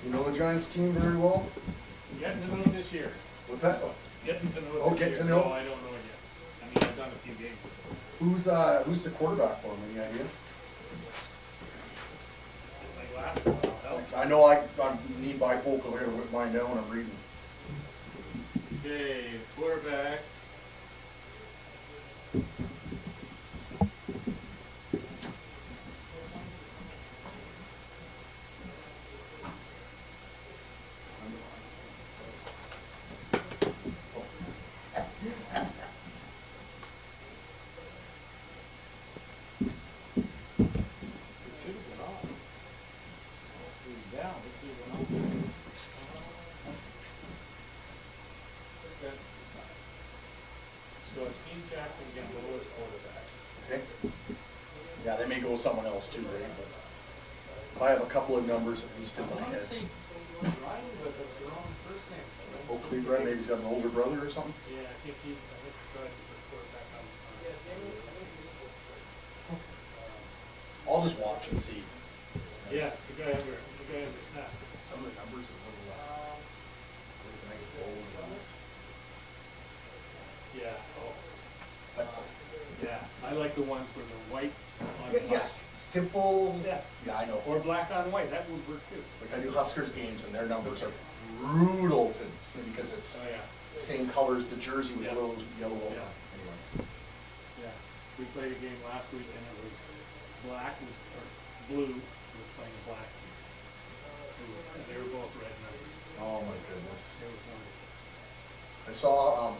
You know the Giants team very well? Getting to know this year. What's that? Getting to know Oh, this getting year. to know? No, I don't know it yet. I mean, I've done a few games. Who's the quarterback for him? Any idea? Like last while, help. I know I need bifocals. I gotta whip mine down when I'm reading. Okay, quarterback. Down, let's see what else. Okay. So I've seen Jackson get lower at quarterback. Okay. Yeah, they may go with someone else too, right? But I have a couple of numbers at least in I my want to head. say Riley, but that's the wrong first name. Hopefully, right? Maybe he's got an older brother or something. Yeah, I think he tried to put quarterback on. I'll just watch and see. Yeah, the guy over snap. Some of the numbers are a little Yeah. Oh. but, Yeah, I like the ones where the white on yes, simple. Yeah. Yeah, I know. Or black on white. That would work too. Like I do Huskers games, and their numbers are brutal to see because it's Oh yeah. same colors, the jersey with Yeah. a little yellow. Yeah. Anyway. Yeah. We played a game last week and it was black or blue. We were playing black. They were both red numbers. Oh my goodness. It was wonderful. I saw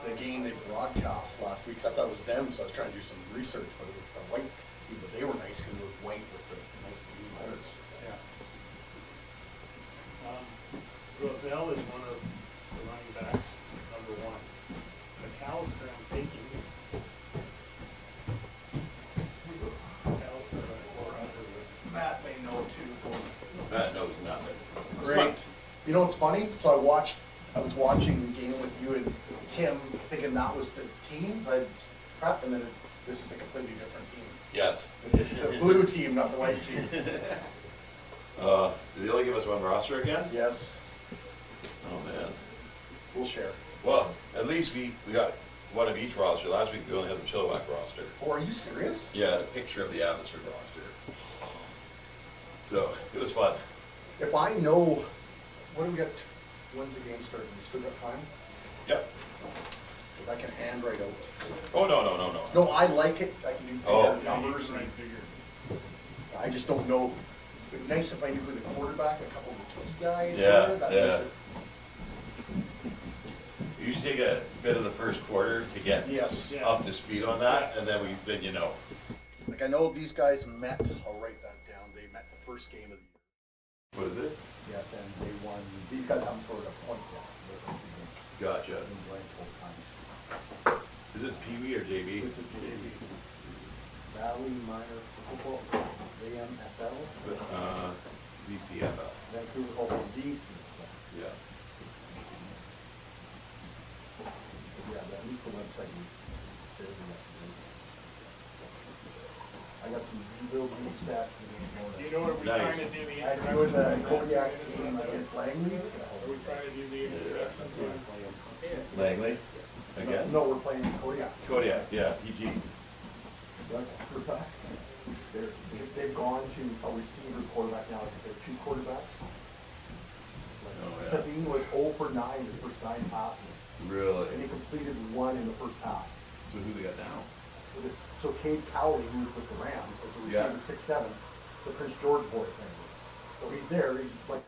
the game they broadcast last week, 'cause I thought it was them, so I was trying to do some research, but it was the white team, but they were nice because it was white with the nice blue letters. Yeah. Roselle is one of the running backs, number one. McAllister, I'm taking. McAllister, or under with. Matt may know too. Matt knows nothing. Great. You know what's funny? So I was watching the game with you and Tim, thinking that was the team. I prep, and then this is a completely different team. Yes. This is the blue team, not the white team. Did they only give us one roster again? Yes, Oh, man. we'll share. Well, at least we got one of each roster. Last week we only had the Chilliwack roster. Oh, are you serious? Yeah, a picture of the Abbotsford roster. So, it was fun. If I know, what do we got? When's the game starting? We still got time? Yep. Because I can handwrite out. Oh, no. No, I like it. I can do Oh. bigger numbers. Right And figure. I just don't know. It'd be nice if I knew who the quarterback, a couple of the key guys Yeah, were. That yeah. makes it. You usually take a bit of the first quarter to get Yes. Yeah. up to speed on that, and then you know. Like I know these guys met. I'll write that down. They met the first game of the year. What is it? Yes, and they won. These guys haven't scored a point yet. Gotcha. They've been playing full time. Is this Pee Wee or JV? This is JV. Valley Minor Football, VMFL, VCFL. Vancouver Football, VC. Yeah. Yeah, at least the website says that. I got some real deep stats. Do you know what we're Nice. trying to do the I'm introduction? doing the Kodiak game against Langley. Are we trying to do the introductions? Langley? Again? No, we're playing Kodiak. Kodiak, yeah, PG. They've gone to a receiver quarterback now. I think they're two quarterbacks. yeah. Sabine was 0 for 9 his first 9 passes, Really? and he completed 1 in the first half. So who they got now? So Cade Cowley, who was with the Rams, as a receiver, Yeah. 6'7", the Prince George boy thing. So he's there. He's like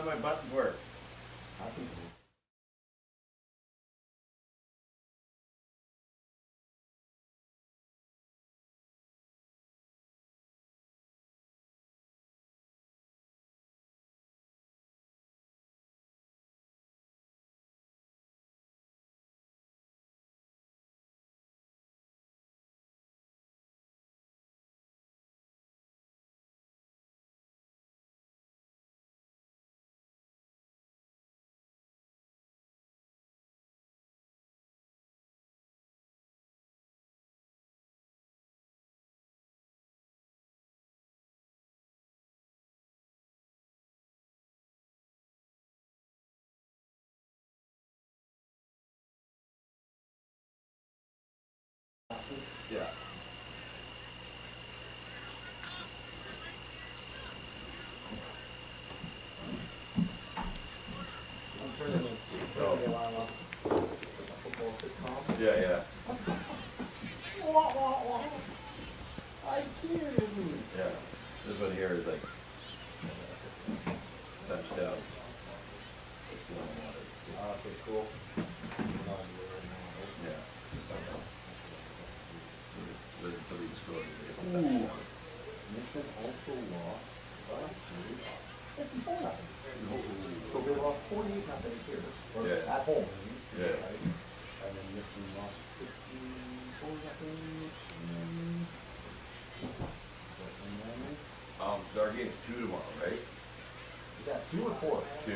my button work? Yeah. Yeah, yeah. I can't. Yeah. This one here is like touchdown. Okay, cool. Yeah. Listen to these scores. Mission also lost last week. 54-0. So they lost 48-0 here, or Yeah. at home. Yeah. Right? And then Mission lost 54-0. Our game's 2 tomorrow, right? Is that 2 or 4? 2.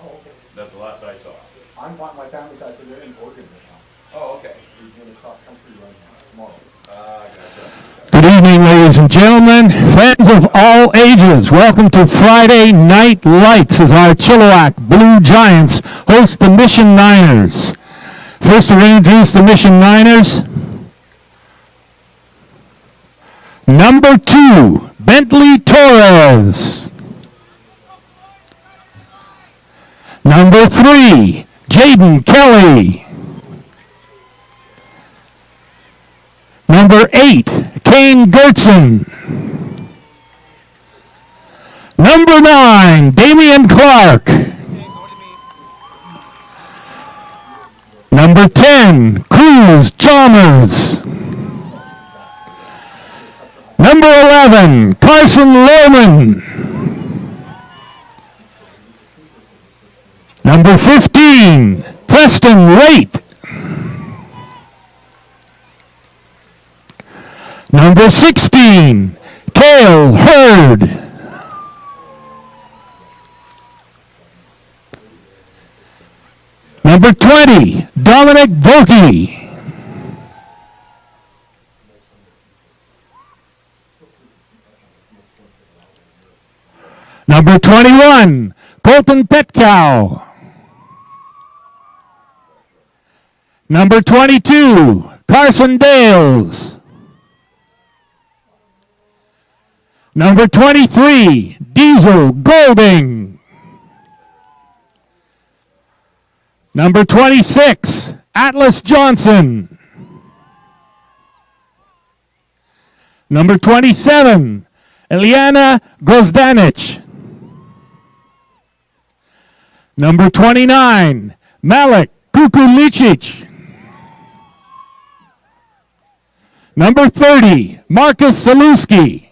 Oh, okay. That's the last I saw. I'm on my family's side, so they're in Oregon right now. Oh, okay. We're doing a cross-country run tomorrow. Gotcha. Good evening, ladies and gentlemen, fans of all ages. Welcome to Friday Night Lights as our Chilliwack Blue Giants host the Mission Niners. First to introduce the Mission Niners, number 2, Bentley Torres. Number 3, Jaden Kelly. Number 8, Kane Gertson. Number 9, Damian Clark. Number 10, Cruz Chalmers. Number 11, Carson Lohman. Number 15, Preston Raitt. Number 16, Cale Hurd. Number 20, Dominic Volke. Number 21, Colton Petkow. Number 22, Carson Dales. Number 23, Diesel Golding. Number 26, Atlas Johnson. Number 27, Eliana Grozdanich. Number 29, Malik Kukulicic. Number 30, Marcus Saluski.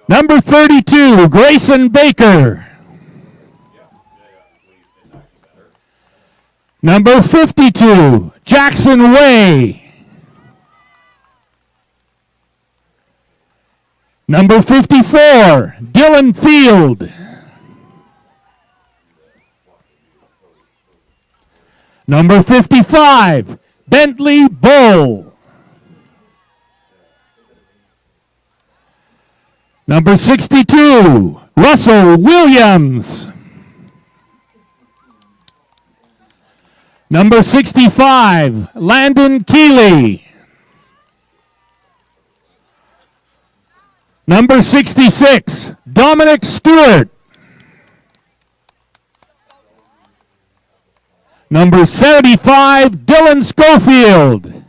Number 32, Grayson Baker. Number 52, Jackson Way. Number 54, Dylan Field. Number 55, Bentley Bull. Number 62, Russell Williams. Number 65, Landon Keeley. Number 66, Dominic Stewart. Number 75, Dylan Schofield.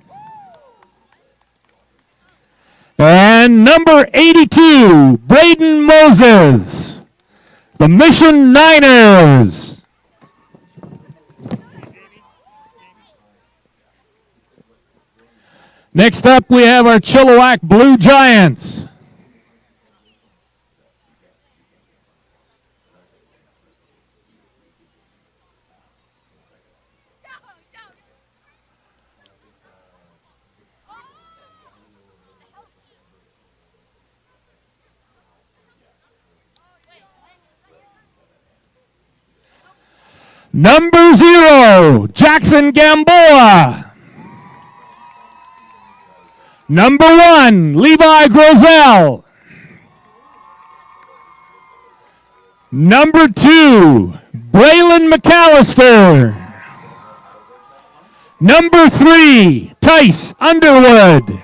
And number 82, Braden Moses, the Mission Niners. Next up, we have our Chilliwack Blue Giants. Number 0, Jackson Gamboa. Number 1, Levi Grosel. Number 2, Braylon McAllister. Number 3, Tice Underwood.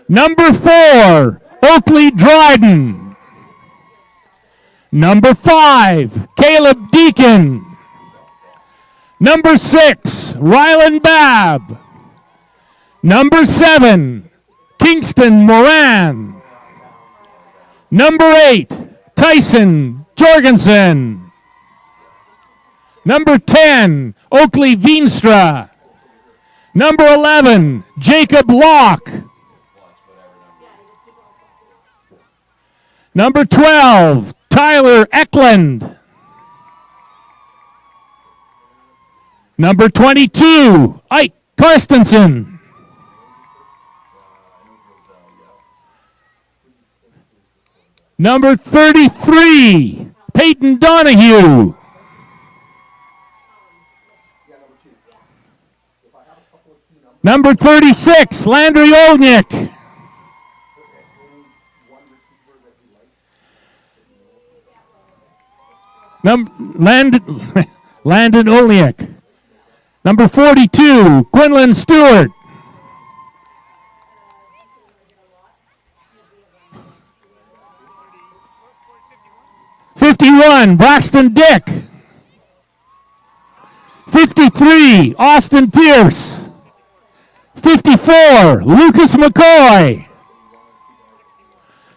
Number 4, Oakley Dryden. Number 5, Caleb Deacon. Number 6, Rylan Babb. Number 7, Kingston Moran. Number 8, Tyson Jorgensen. Number 10, Oakley Veenstra. Number 11, Jacob Locke. Number 12, Tyler Eklund. Number 22, Ike Karstensen. Number 33, Peyton Donahue. Number 36, Landry Olnick. Landon Olnick. Number 42, Quinlan Stewart. '51, Braxton Dick. 53, Austin Pierce. 54, Lucas McCoy.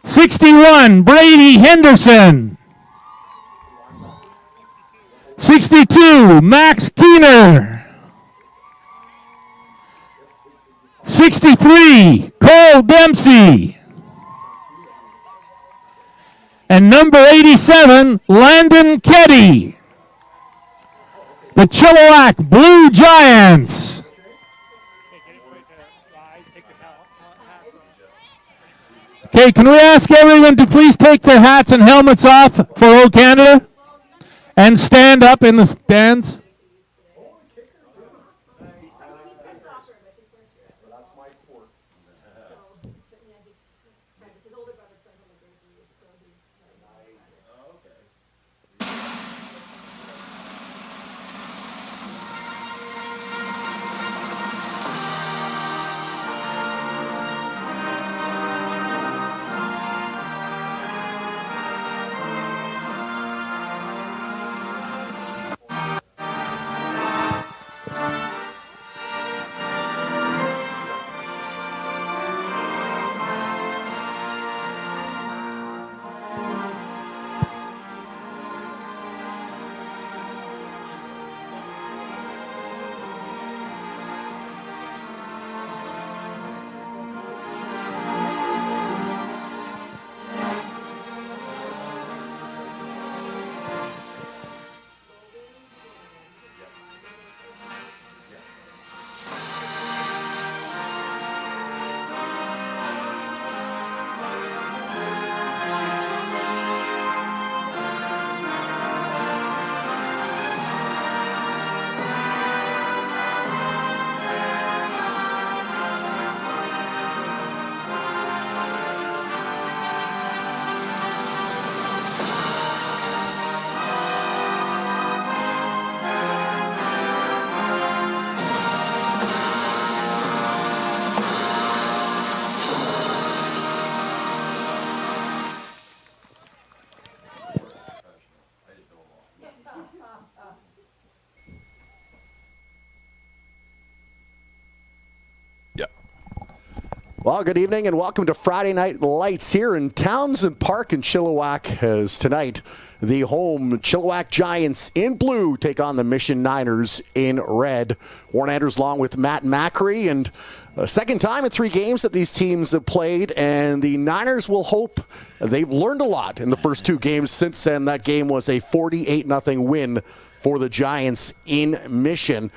61, Brady Henderson. 62, Max Keener. 63, Cole Dempsey. And number 87, Landon Keddy. The Chilliwack Blue Giants. Okay, can we ask everyone to please take their hats and helmets off for Old Canada? And stand up in the stands. Well, good evening and welcome to Friday Night Lights here in Townsend Park in Chilliwack, as tonight the home Chilliwack Giants in blue take on the Mission Niners in red. Warren Andrews along with Matt Macri, and a second time in 3 games that these teams have played, and the Niners will hope they've learned a lot in the first 2 games since then. That game was a 48-0 win for the Giants in Mission.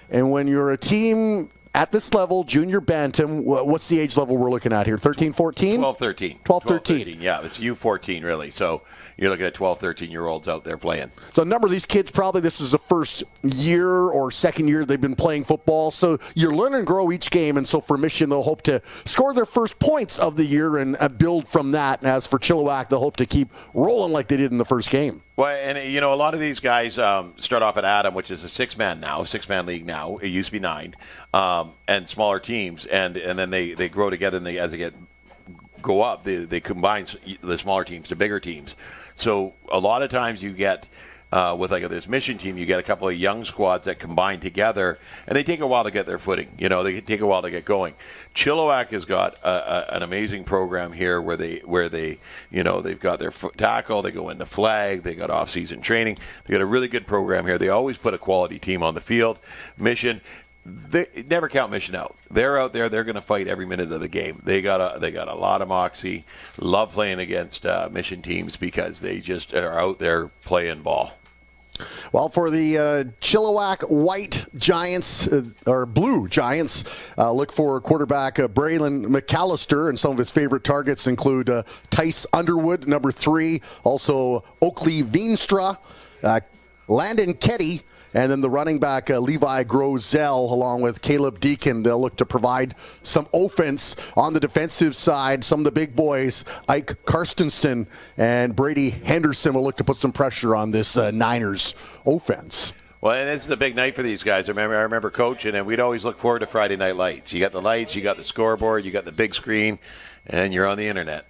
And when you're a team at this level, junior bantam, what's the age level we're looking at here? 13, 14? 12, 13. 12, 13. Yeah, it's U14 really. So you're looking at 12, 13-year-olds out there playing. So a number of these kids, probably this is the first year or second year they've been playing football. So you're learning and grow each game. And so for Mission, they'll hope to score their first points of the year and build from that. And as for Chilliwack, they'll hope to keep rolling like they did in the first game. Well, and, a lot of these guys start off at Adam, which is a 6-man league now. It used to be 9, and smaller teams. And then they grow together, and as they go up, they combine the smaller teams to bigger teams. So a lot of times you get, with like this Mission team, you get a couple of young squads that combine together, and they take a while to get their footing. They take a while to get going. Chilliwack has got an amazing program here where they they've got their tackle, they go into flag, they got off-season training. They got a really good program here. They always put a quality team on the field. Mission, they never count Mission out. They're out there. They're going to fight every minute of the game. They got a lot of moxie. Love playing against Mission teams because they just are out there playing ball. Well, for the Chilliwack White Giants, or Blue Giants, look for quarterback Braylon McAllister, and some of his favorite targets include Tice Underwood, number 3, also Oakley Veenstra, Landon Ketty, and then the running back, Levi Grosel, along with Caleb Deacon. They'll look to provide some offense on the defensive side. Some of the big boys, Ike Karstensen and Brady Henderson, will look to put some pressure on this Niners offense. Well, and it's the big night for these guys. I remember coaching, and we'd always look forward to Friday Night Lights. You got the lights, you got the scoreboard, you got the big screen, and you're on the internet.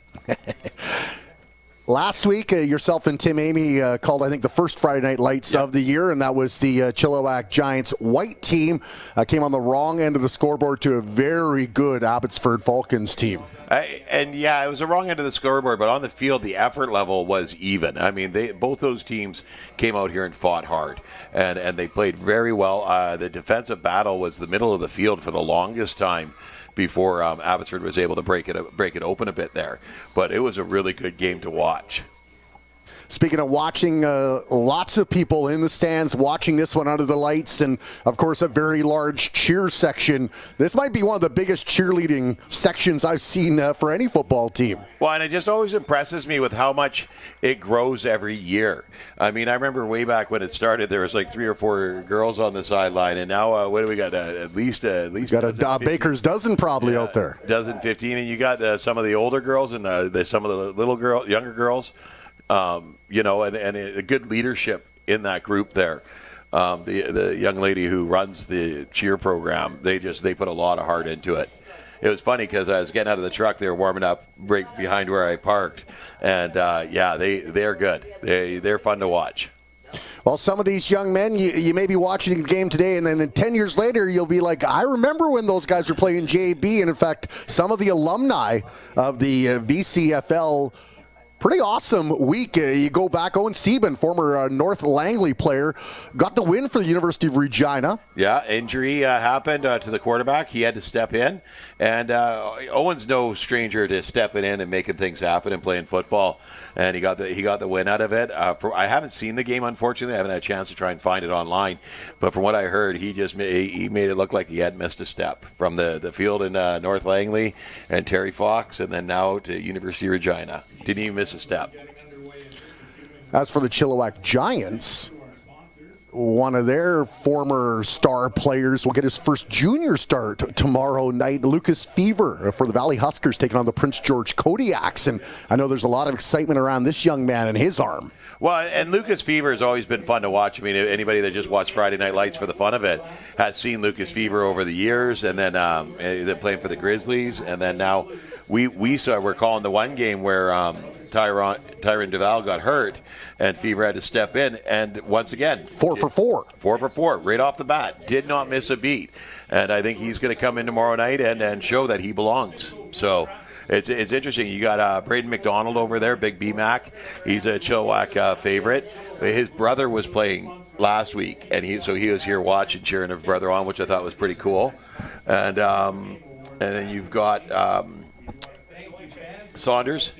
Last week, yourself and Tim Amy called, I think, the first Friday Night Lights of the year, and that was the Chilliwack Giants white team. Came on the wrong end of the scoreboard to a very good Abbotsford Falcons team. It was the wrong end of the scoreboard, but on the field, the effort level was even. I mean, both those teams came out here and fought hard, and they played very well. The defensive battle was the middle of the field for the longest time before Abbotsford was able to break it open a bit there. But it was a really good game to watch. Speaking of watching, lots of people in the stands watching this one under the lights, and of course a very large cheer section. This might be one of the biggest cheerleading sections I've seen for any football team. Well, and it just always impresses me with how much it grows every year. I mean, I remember way back when it started, there was like 3 or 4 girls on the sideline, and now what do we got? At least got a baker's dozen probably out there. Dozen, 15, and you got some of the older girls and some of the younger girls. And a good leadership in that group there. The young lady who runs the cheer program, they put a lot of heart into it. It was funny because I was getting out of the truck, they were warming up right behind where I parked, and they're good. They're fun to watch. Well, some of these young men, you may be watching the game today, and then 10 years later, you'll be like, I remember when those guys were playing JB, and in fact, some of the alumni of the VCFL. Pretty awesome week. You go back, Owen Sieben, former North Langley player, got the win for the University of Regina. Yeah, injury happened to the quarterback. He had to step in. And Owen's no stranger to stepping in and making things happen and playing football. And he got the win out of it. I haven't seen the game, unfortunately. I haven't had a chance to try and find it online. But from what I heard, he made it look like he hadn't missed a step from the field in North Langley and Terry Fox, and then now to University of Regina. Didn't even miss a step. As for the Chilliwack Giants, one of their former star players will get his first junior start tomorrow night. Lucas Fever for the Valley Huskers taking on the Prince George Kodiaks. And I know there's a lot of excitement around this young man and his arm. Well, and Lucas Fever has always been fun to watch. I mean, anybody that just watched Friday Night Lights for the fun of it has seen Lucas Fever over the years, and then they're playing for the Grizzlies, and then now we're calling the one game where Tyron Duval got hurt, and Fever had to step in, and once again, 4 for 4. 4 for 4, right off the bat. Did not miss a beat. And I think he's going to come in tomorrow night and show that he belongs. So it's interesting. You got Braden McDonald over there, Big B-Mac. He's a Chilliwack favorite. His brother was playing last week, and he was here watching, cheering his brother on, which I thought was pretty cool. And then you've got Saunders,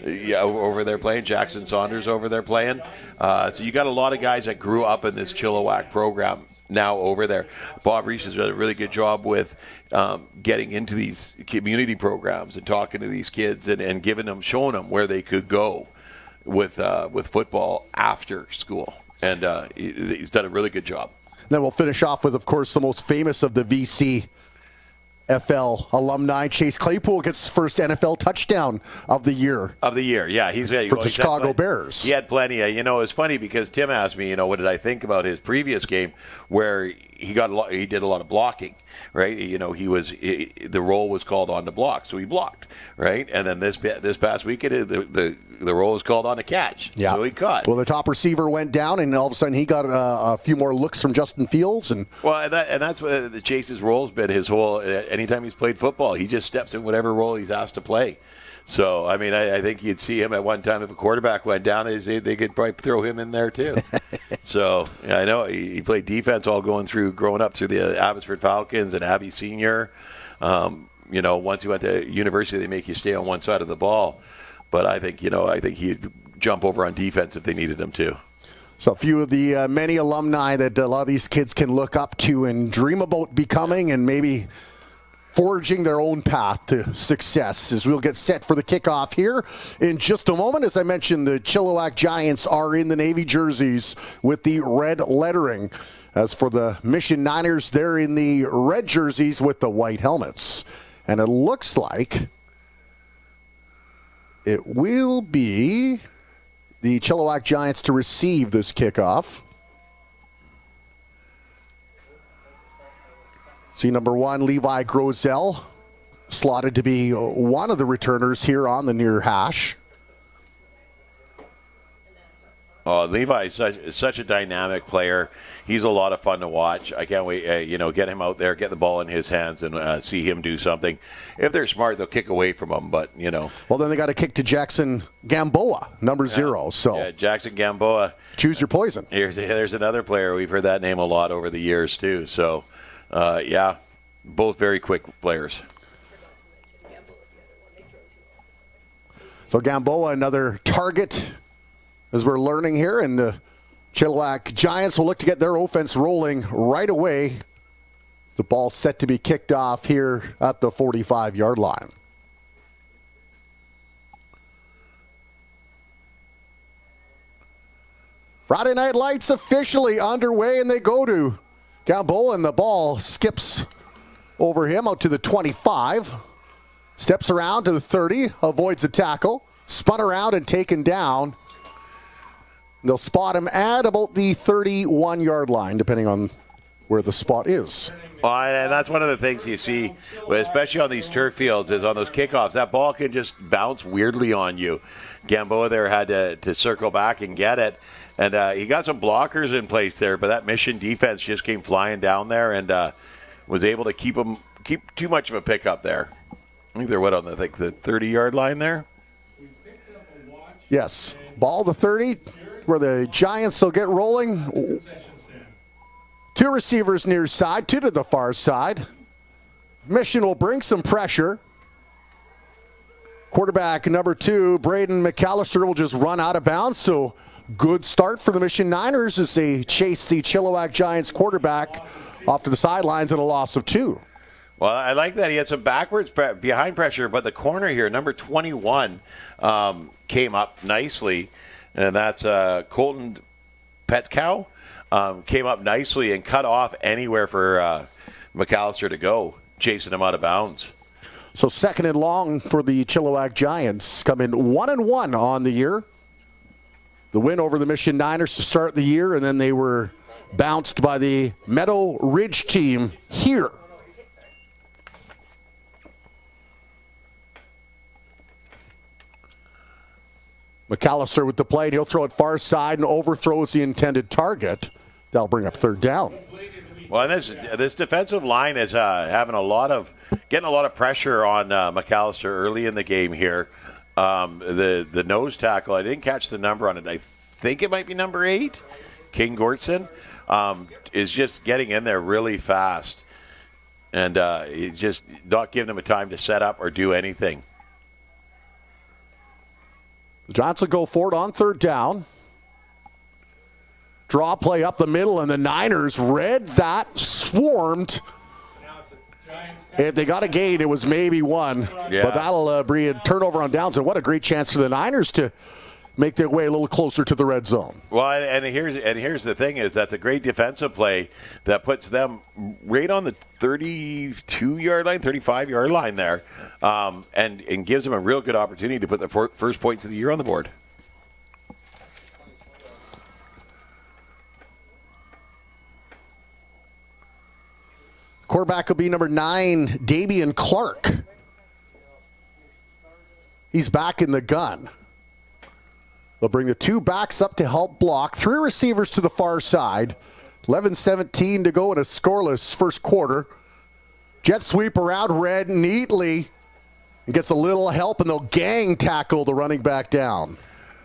over there playing. Jackson Saunders over there playing. So you got a lot of guys that grew up in this Chilliwack program now over there. Bob Reese has done a really good job with getting into these community programs and talking to these kids and showing them where they could go with football after school. And he's done a really good job. Then we'll finish off with, of course, the most famous of the VCFL alumni. Chase Claypool gets his first NFL touchdown of the year. Yeah. He's for the Chicago Bears. He had plenty. It's funny because Tim asked me, what did I think about his previous game where he did a lot of blocking, right? The role was called on to block, so he blocked, right? And then this past weekend, the role was called on to catch, so he caught. Well, the top receiver went down, and all of a sudden he got a few more looks from Justin Fields. And that's what the Chase's role's been. His whole anytime he's played football, he just steps in whatever role he's asked to play. So, I think you'd see him at one time if a quarterback went down, they could probably throw him in there too. So, I know he played defense growing up through the Abbotsford Falcons and Abbey Senior. Once he went to university, they make you stay on one side of the ball. But I think he'd jump over on defense if they needed him to. So a few of the many alumni that a lot of these kids can look up to and dream about becoming and maybe forging their own path to success as we'll get set for the kickoff here in just a moment. As I mentioned, the Chilliwack Giants are in the navy jerseys with the red lettering. As for the Mission Niners, they're in the red jerseys with the white helmets. And it looks like it will be the Chilliwack Giants to receive this kickoff. See number 1, Levi Grosel, slotted to be one of the returners here on the near hash. Levi is such a dynamic player. He's a lot of fun to watch. I can't wait, get him out there, get the ball in his hands, and see him do something. If they're smart, they'll kick away from him, but, Well, then they got to kick to Jackson Gamboa, number 0. So yeah, Jackson Gamboa. Choose your poison. There's another player. We've heard that name a lot over the years, too. So, both very quick players. So Gamboa, another target, as we're learning here, and the Chilliwack Giants will look to get their offense rolling right away. The ball set to be kicked off here at the 45-yard line. Friday Night Lights officially underway, and they go to Gamboa, and the ball skips over him out to the 25. Steps around to the 30, avoids a tackle, spun around and taken down. They'll spot him at about the 31-yard line, depending on where the spot is. Well, and that's one of the things you see, especially on these turf fields, is on those kickoffs, that ball can just bounce weirdly on you. Gamboa there had to circle back and get it. And he got some blockers in place there, but that Mission defense just came flying down there and was able to keep too much of a pickup there. I think they're on the 30-yard line there. Yes, ball to 30, where the Giants will get rolling. 2 receivers near side, 2 to the far side. Mission will bring some pressure. Quarterback number 2, Braden McAllister, will just run out of bounds. So good start for the Mission Niners as they chase the Chilliwack Giants quarterback off to the sidelines and a loss of 2. Well, I like that. He had some backwards behind pressure, but the corner here, number 21, came up nicely, and that's Colton Petcow. Came up nicely and cut off anywhere for McAllister to go, chasing him out of bounds. So 2nd and long for the Chilliwack Giants, come in 1-1 on the year. The win over the Mission Niners to start the year, and then they were bounced by the Meadow Ridge team here. McAllister with the play, and he'll throw it far side and overthrows the intended target. That'll bring up 3rd down. Well, and this defensive line is getting a lot of pressure on McAllister early in the game here. The nose tackle, I didn't catch the number on it. I think it might be number 8, King Gortson, is just getting in there really fast. And he's just not giving him a time to set up or do anything. Johnson go forward on third down. Draw play up the middle, and the Niners read that, swarmed. If they got a gain, it was maybe one. Yeah. But that'll be a turnover on downs, and what a great chance for the Niners to make their way a little closer to the red zone. Well, and here's the thing is that's a great defensive play that puts them right on the 32-yard line, 35-yard line there, and gives them a real good opportunity to put the first points of the year on the board. Quarterback will be number 9, Damian Clark. He's back in the gun. They'll bring the 2 backs up to help block. 3 receivers to the far side. 11:17 to go in a scoreless first quarter. Jet sweep around Red neatly. And gets a little help, and they'll gang tackle the running back down.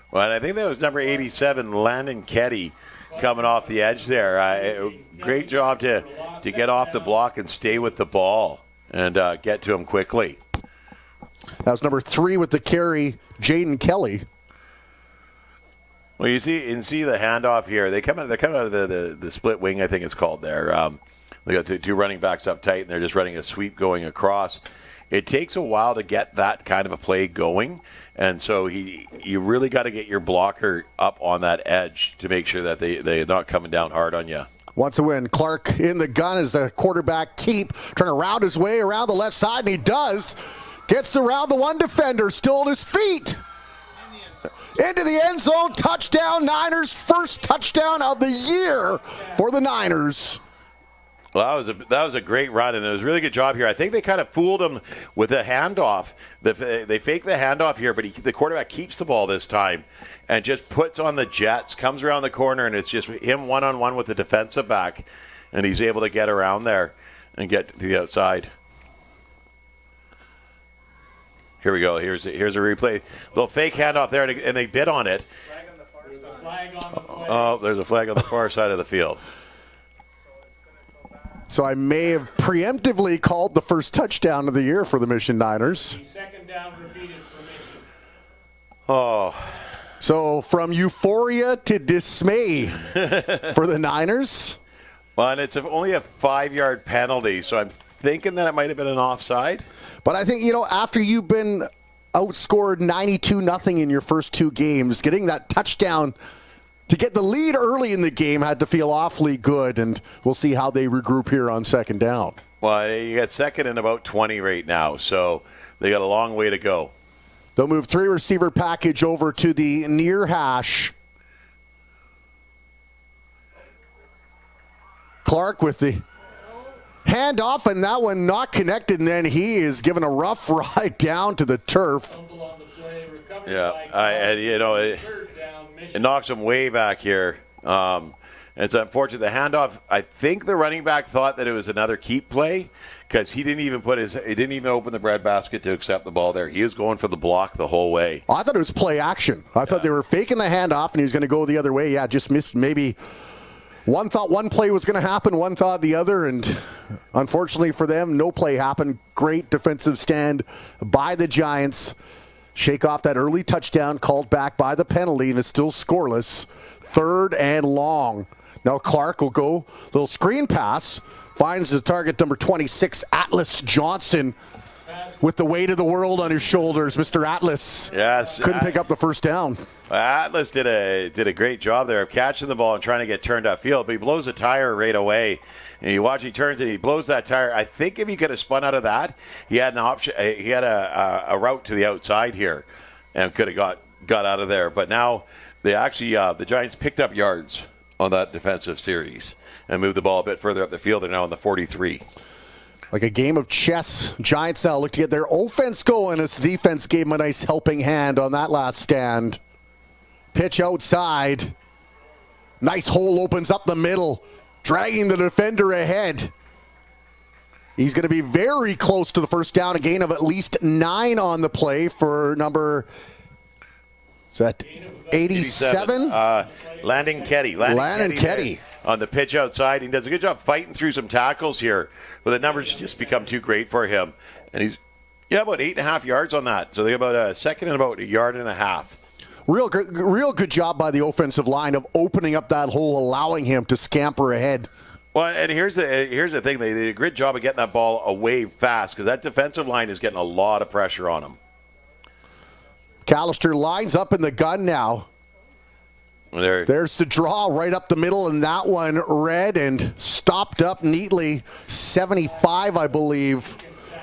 Well, and I think that was number 87, Landon Ketty, coming off the edge there. Great job to get off the block and stay with the ball and get to him quickly. That was number 3 with the carry, Jaden Kelly. Well, you see the handoff here. They're coming out of the split wing, I think it's called there. They got two running backs up tight, and they're just running a sweep going across. It takes a while to get that kind of a play going, and so you really got to get your blocker up on that edge to make sure that they're not coming down hard on you. Wants to win. Clark in the gun as a quarterback keep. Trying to round his way around the left side, and he does. Gets around the one defender, still on his feet. Into the end zone, touchdown Niners. First touchdown of the year for the Niners. Well, that was a great run, and it was a really good job here. I think they kind of fooled him with a handoff. They faked the handoff here, but the quarterback keeps the ball this time and just puts on the jets, comes around the corner, and it's just him one-on-one with the defensive back, and he's able to get around there and get to the outside. Here we go. Here's a replay. Little fake handoff there, and they bid on it. Oh, there's a flag on the far side of the field. So I may have preemptively called the first touchdown of the year for the Mission Niners. Second down repeated for Mission. Oh. So from euphoria to dismay for the Niners. Well, and it's only a 5-yard penalty, so I'm thinking that it might have been an offside. But I think, after you've been outscored 92-0 in your first 2 games, getting that touchdown to get the lead early in the game had to feel awfully good, and we'll see how they regroup here on second down. Well, you got second and about 20 right now, so they got a long way to go. They'll move 3 receiver package over to the near hash. Clark with the handoff, and that one not connected, and then he is given a rough ride down to the turf. Yeah, it knocks him way back here. It's unfortunate. The handoff, I think the running back thought that it was another keep play because he didn't even open the breadbasket to accept the ball there. He was going for the block the whole way. I thought it was play action. I thought they were faking the handoff, and he was going to go the other way. Yeah, just missed maybe. One thought one play was going to happen, one thought the other, and unfortunately for them, no play happened. Great defensive stand by the Giants. Shake off that early touchdown called back by the penalty, and it's still scoreless. 3rd and long. Now Clark will go, little screen pass, finds the target number 26, Atlas Johnson, with the weight of the world on his shoulders. Mr. Atlas couldn't pick up the first down. Atlas did a great job there of catching the ball and trying to get turned upfield, but he blows a tire right away. And you watch, he turns and he blows that tire. I think if he could have spun out of that, he had an option. He had a route to the outside here, and could have got out of there. But now the Giants picked up yards on that defensive series and moved the ball a bit further up the field. They're now on the 43. Like a game of chess, Giants now look to get their offense going as the defense gave them a nice helping hand on that last stand. Pitch outside. Nice hole opens up the middle. dragging the defender ahead. He's going to be very close to the first down, a gain of at least 9 on the play for number, is that 87? Landon Ketty. Landon Ketty. On the pitch outside. He does a good job fighting through some tackles here, but the numbers just become too great for him. And he's, about 8.5 yards on that. So they got about a second and about 1.5 yards. Real good job by the offensive line of opening up that hole, allowing him to scamper ahead. Well, and here's the thing. They did a great job of getting that ball away fast because that defensive line is getting a lot of pressure on him. Callister lines up in the gun now. There's the draw right up the middle, and that one read and stopped up neatly. 75, I believe,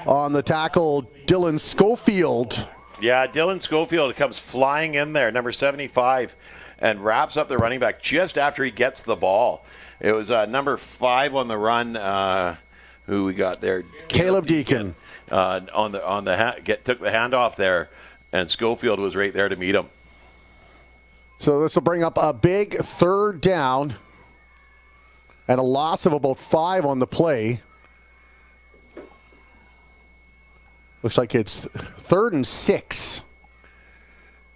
on the tackle, Dylan Schofield. Yeah, Dylan Schofield comes flying in there, number 75, and wraps up the running back just after he gets the ball. It was number 5 on the run. Who we got there? Caleb Deacon. Took the handoff there, and Schofield was right there to meet him. So this will bring up a big third down and a loss of about 5 on the play. Looks like it's 3rd and 6.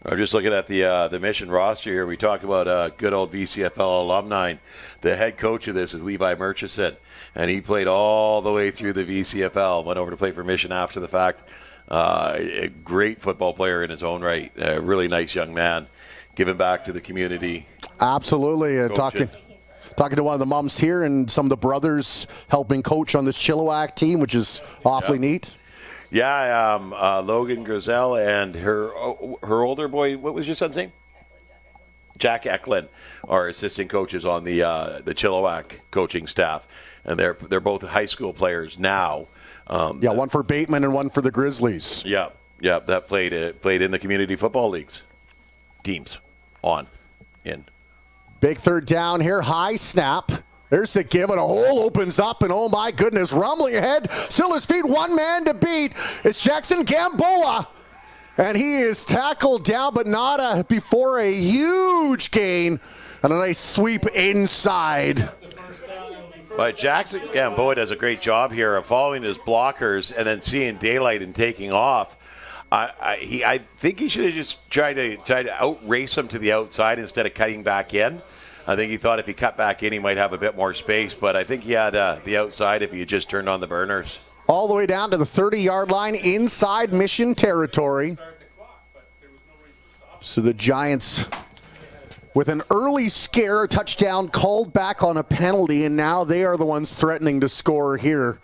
I'm just looking at the Mission roster here. We talk about good old VCFL alumni. The head coach of this is Levi Murchison, and he played all the way through the VCFL, went over to play for Mission after the fact. A great football player in his own right. A really nice young man, giving back to the community. Absolutely. Talking to one of the moms here and some of the brothers helping coach on this Chilliwack team, which is awfully neat. Yeah, Logan Grizel and her older boy, what was your son's name? Jack Eklund, are assistant coaches on the Chilliwack coaching staff, and they're both high school players now. One for Bateman and one for the Grizzlies. Yeah, that played in the community football leagues teams in. Big third down here, high snap. There's the give, and a hole opens up, and oh my goodness, rumbling ahead, still his feet, one man to beat. It's Jackson Gamboa, and he is tackled down, but not before a huge gain, and a nice sweep inside. But Jackson Gamboa does a great job here of following his blockers and then seeing daylight and taking off. I think he should have just tried to outrace him to the outside instead of cutting back in. I think he thought if he cut back in, he might have a bit more space, but I think he had the outside if he had just turned on the burners. All the way down to the 30-yard line inside Mission territory. So the Giants with an early scare, touchdown called back on a penalty, and now they are the ones threatening to score here.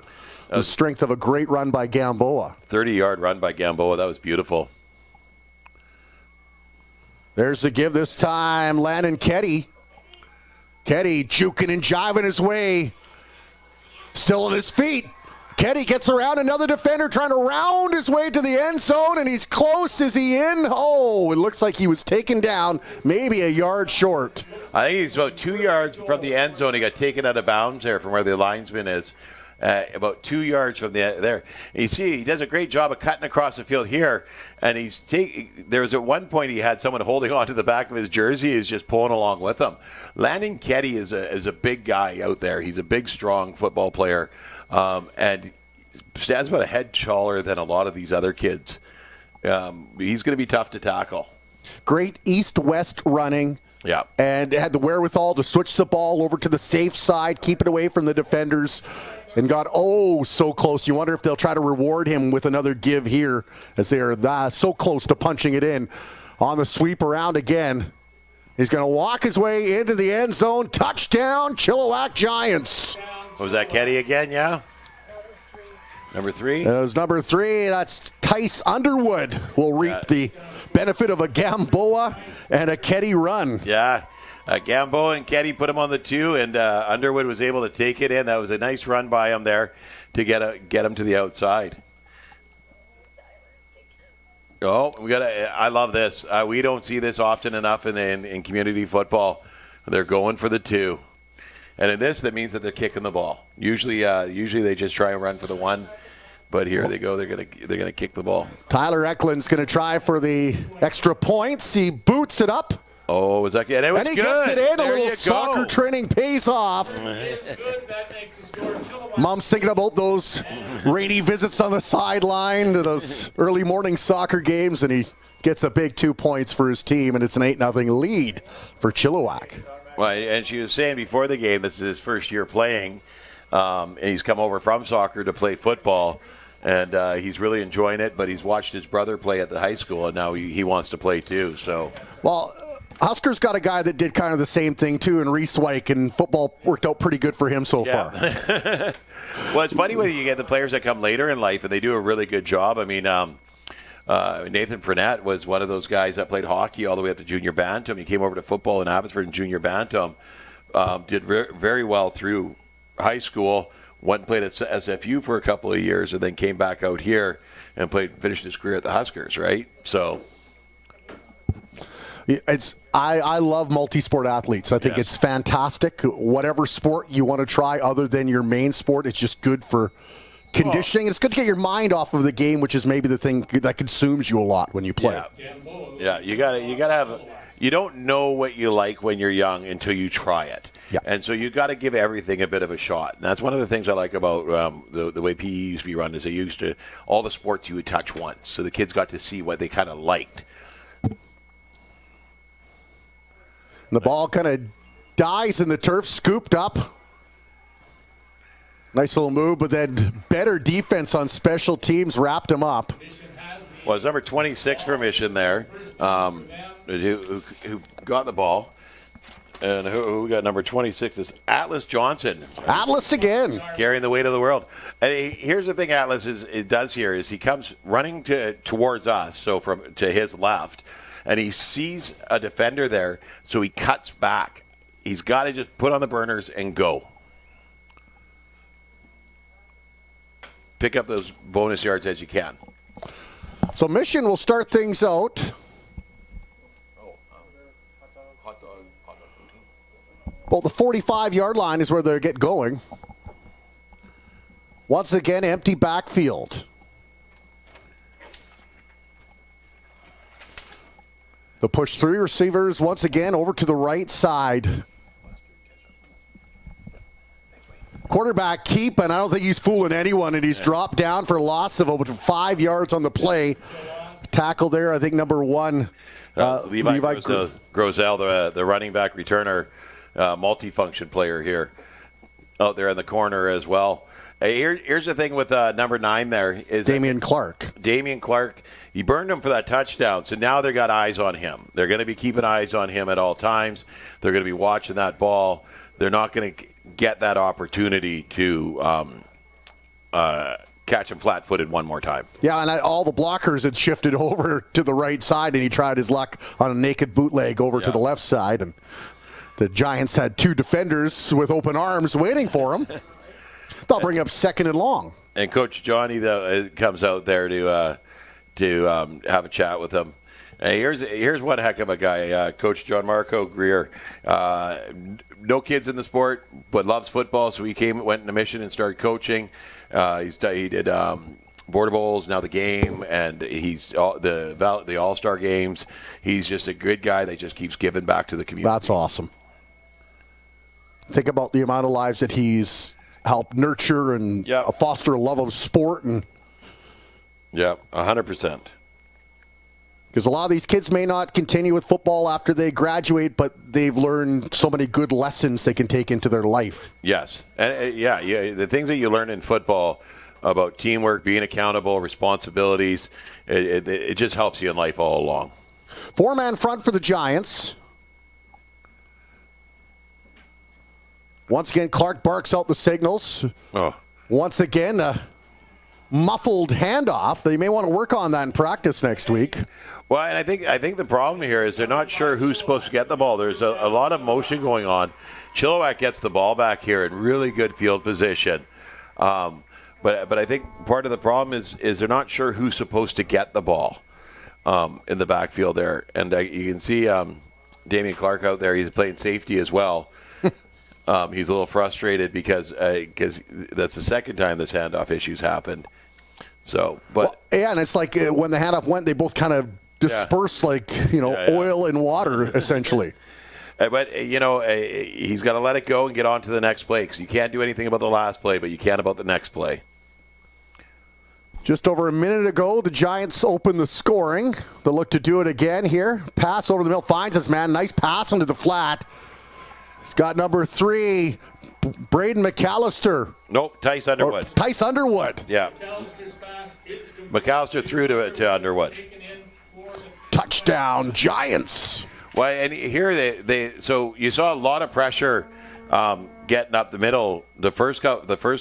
The strength of a great run by Gamboa. 30-yard run by Gamboa. That was beautiful. There's the give this time. Landon Ketty. Ketty juking and jiving his way. Still on his feet. Ketty gets around another defender trying to round his way to the end zone, and he's close. Is he in? Oh, it looks like he was taken down, maybe a yard short. I think he's about 2 yards from the end zone. He got taken out of bounds there from where the linesman is. About 2 yards from there. And you see, he does a great job of cutting across the field here. And there was at one point he had someone holding on to the back of his jersey. He's just pulling along with him. Landon Ketty is a big guy out there. He's a big, strong football player. And stands about a head taller than a lot of these other kids. He's going to be tough to tackle. Great east-west running. Yeah. And had the wherewithal to switch the ball over to the safe side, keep it away from the defenders, and got so close. You wonder if they'll try to reward him with another give here as they are so close to punching it in. On the sweep around again. He's going to walk his way into the end zone. Touchdown, Chilliwack Giants. Was that Ketty again, yeah? Number 3? It was number 3. That's Tice Underwood will reap the benefit of a Gamboa and a Ketty run. Yeah. Gamboa and Ketty put him on the 2, and Underwood was able to take it in. That was a nice run by him there to get him to the outside. Oh, I love this. We don't see this often enough in community football. They're going for the 2. And in this, that means that they're kicking the ball. Usually they just try and run for the 1. But here they go. They're gonna kick the ball. Tyler Eklund's gonna try for the extra points. He boots it up. Oh, was that good? It was And he good. gets it in. There A little you soccer go. training pays off. Mom's thinking about those rainy visits on the sideline to those early morning soccer games, and he gets a big 2 points for his team, and it's an 8-0 lead for Chilliwack. Well, and she was saying before the game, this is his first year playing, and he's come over from soccer to play football, and he's really enjoying it, but he's watched his brother play at the high school, and now he wants to play too. So, well, Huskers got a guy that did kind of the same thing too in Reese Wyke, and football worked out pretty good for him so far. Well, it's funny when you get the players that come later in life, and they do a really good job. I mean, Nathan Fournette was one of those guys that played hockey all the way up to junior bantam. He came over to football in Abbotsford in junior bantam, did very well through high school, went and played at SFU for a couple of years, and then came back out here and finished his career at the Huskers, right? So I love multi-sport athletes. I think it's fantastic. Whatever sport you want to try other than your main sport, it's just good for conditioning. It's good to get your mind off of the game, which is maybe the thing that consumes you a lot when you play. Yeah, you gotta have. You don't know what you like when you're young until you try it. Yeah. And so you got to give everything a bit of a shot. And that's one of the things I like about the way PE used to be run is they used to all the sports you would touch once, so the kids got to see what they kind of liked. The ball kind of dies in the turf, scooped up. Nice little move, but then better defense on special teams wrapped him up. Well, it's number 26 for Mission there, who got the ball. And who got number 26 is Atlas Johnson. Atlas again. Carrying the weight of the world. And here's the thing Atlas does here is he comes running towards us, so to his left, and he sees a defender there, so he cuts back. He's got to just put on the burners and go. Pick up those bonus yards as you can. So Mission will start things out. Well, the 45-yard line is where they get going. Once again, empty backfield. The push three receivers once again over to the right side. Quarterback keep, and I don't think he's fooling anyone, and he's dropped down for a loss of over 5 yards on the play. Tackle there, I think number 1. Levi Grosel, the running back returner, multifunction player here, out there in the corner as well. Here's the thing with number 9 there is Damian Clark. Damian Clark, he burned him for that touchdown, so now they got eyes on him. They're going to be keeping eyes on him at all times. They're going to be watching that ball. They're not going to get that opportunity to catch him flat-footed one more time. Yeah, and all the blockers had shifted over to the right side, and he tried his luck on a naked bootleg over to the left side. And the Giants had 2 defenders with open arms waiting for him. They'll bring up 2nd and long. And Coach Johnny comes out there to have a chat with him. And here's one heck of a guy, Coach John Marco Greer. No kids in the sport, but loves football, so he went into Mission and started coaching. He did Border Bowls, now the game, and he's the All-Star games. He's just a good guy that just keeps giving back to the community. That's awesome. Think about the amount of lives that he's helped nurture and foster a love of sport. And 100%. Because a lot of these kids may not continue with football after they graduate, but they've learned so many good lessons they can take into their life. Yes. And the things that you learn in football about teamwork, being accountable, responsibilities, it just helps you in life all along. 4-man front for the Giants. Once again, Clark barks out the signals. Oh. Once again, a muffled handoff. They may want to work on that in practice next week. Well, and I think the problem here is they're not sure who's supposed to get the ball. There's a lot of motion going on. Chilliwack gets the ball back here in really good field position. But I think part of the problem is they're not sure who's supposed to get the ball in the backfield there. And you can see Damian Clark out there. He's playing safety as well. He's a little frustrated because that's the second time this handoff issue's happened. So, but and it's like when the handoff went, they both kind of disperse oil and water, essentially. But, he's got to let it go and get on to the next play, because you can't do anything about the last play, but you can about the next play. Just over a minute ago, the Giants opened the scoring. They'll look to do it again here. Pass over the middle, finds his man. Nice pass into the flat. He's got number 3, Braden McAllister. Nope, Tice Underwood. Tice Underwood. Yeah. McAllister threw to Underwood. Touchdown, Giants. Well, and here so you saw a lot of pressure getting up the middle. The first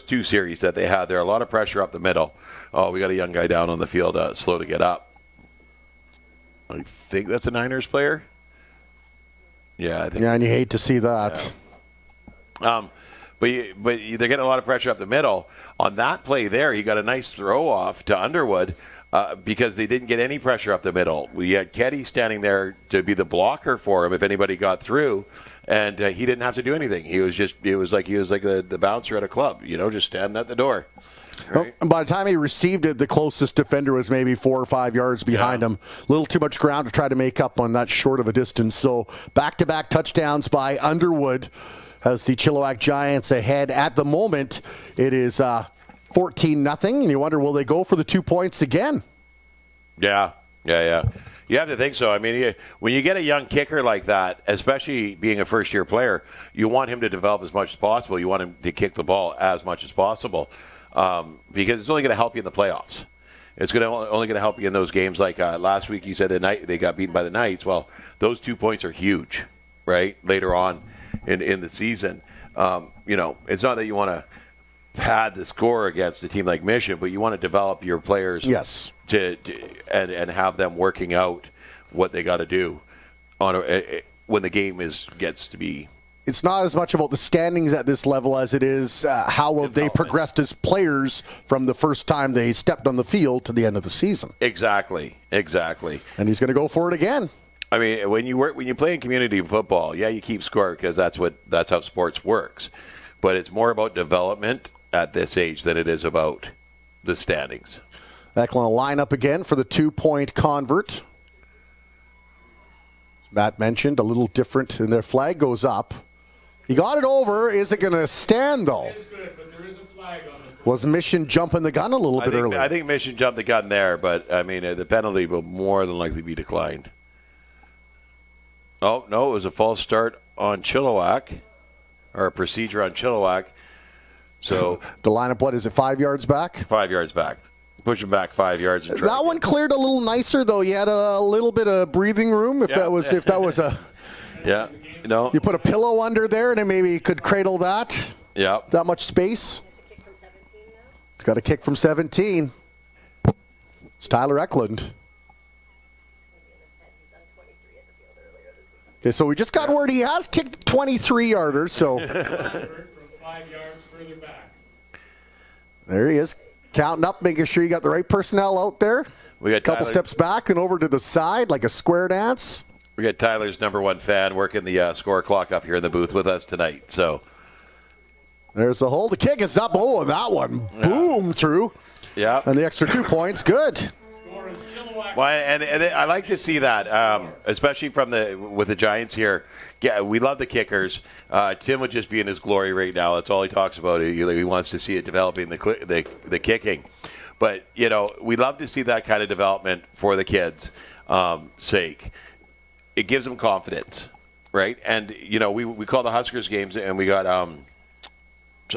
2 series that they had there, a lot of pressure up the middle. Oh, we got a young guy down on the field, slow to get up. I think that's a Niners player. Yeah, I think. Yeah, and you hate to see that. Yeah. But they're getting a lot of pressure up the middle. On that play there, he got a nice throw off to Underwood because they didn't get any pressure up the middle. We had Ketty standing there to be the blocker for him if anybody got through, and he didn't have to do anything. He was like the bouncer at a club, just standing at the door. Right? Well, by the time he received it, the closest defender was maybe 4 or 5 yards behind him. A little too much ground to try to make up on that short of a distance. So back-to-back touchdowns by Underwood has the Chilliwack Giants ahead. At the moment, it is 14-0, and you wonder, will they go for the 2 points again? Yeah. You have to think so. I mean, when you get a young kicker like that, especially being a first-year player, you want him to develop as much as possible. You want him to kick the ball as much as possible. Because it's only going to help you in the playoffs. It's only going to help you in those games like last week you said they got beaten by the Knights. Well, those 2 points are huge, right, later on in the season. It's not that you want to pad the score against a team like Mission, but you want to develop your players and have them working out what they got to do when the game gets to be. It's not as much about the standings at this level as it is how have they progressed as players from the first time they stepped on the field to the end of the season. Exactly. And he's going to go for it again. I mean, when you play in community football, you keep score because that's how sports works. But it's more about development at this age than it is about the standings. That will line up again for the 2-point convert. As Matt mentioned, a little different, and their flag goes up. He got it over. Is it going to stand, though? It is good, but there is a flag on it. Was Mission jumping the gun a little bit early? I think Mission jumped the gun there, but, I mean, the penalty will more than likely be declined. Oh, no, it was a false start on Chilliwack, or a procedure on Chilliwack. So the lineup, what is it, 5 yards back? 5 yards back. Push him back 5 yards. And that one cleared a little nicer, though. You had a little bit of breathing room. If that was a... Yeah. No. You put a pillow under there, and it maybe could cradle that. Yeah. That much space. It's got a kick from 17. It's Tyler Eklund. Okay, so we just got word he has kicked 23-yarders, so... From 5 yards further back. There he is, counting up, making sure you got the right personnel out there. We got a couple steps back and over to the side like a square dance. We got Tyler's #1 fan working the score clock up here in the booth with us tonight. So there's the hole. The kick is up. Oh, and that one boom through. Yeah. And the extra 2 points. Good. Well, and I like to see that, especially with the Giants here. Yeah, we love the kickers. Tim would just be in his glory right now. That's all he talks about. He wants to see it developing the kicking. But we love to see that kind of development for the kids' sake. It gives them confidence, right? And we call the Huskers games, and we got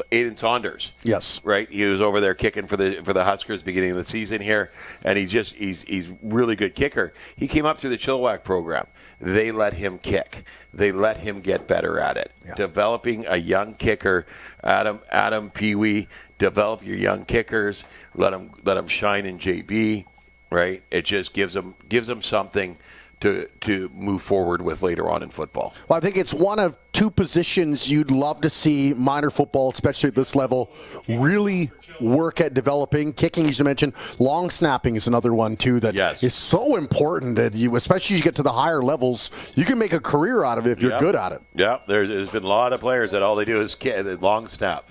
Aiden Saunders. Yes. Right? He was over there kicking for the Huskers beginning of the season here, and he's really good kicker. He came up through the Chilliwack program. They let him kick. They let him get better at it. Yeah. Developing a young kicker, Adam Pee-wee, develop your young kickers. Let them shine in JB, right? It just gives them something to move forward with later on in football. Well, I think it's one of two positions you'd love to see minor football, especially at this level, really work at developing. Kicking, as you mentioned, long snapping is another one too that is so important that especially as you get to the higher levels, you can make a career out of it if you're good at it. Yeah, there's been a lot of players that all they do is long snap.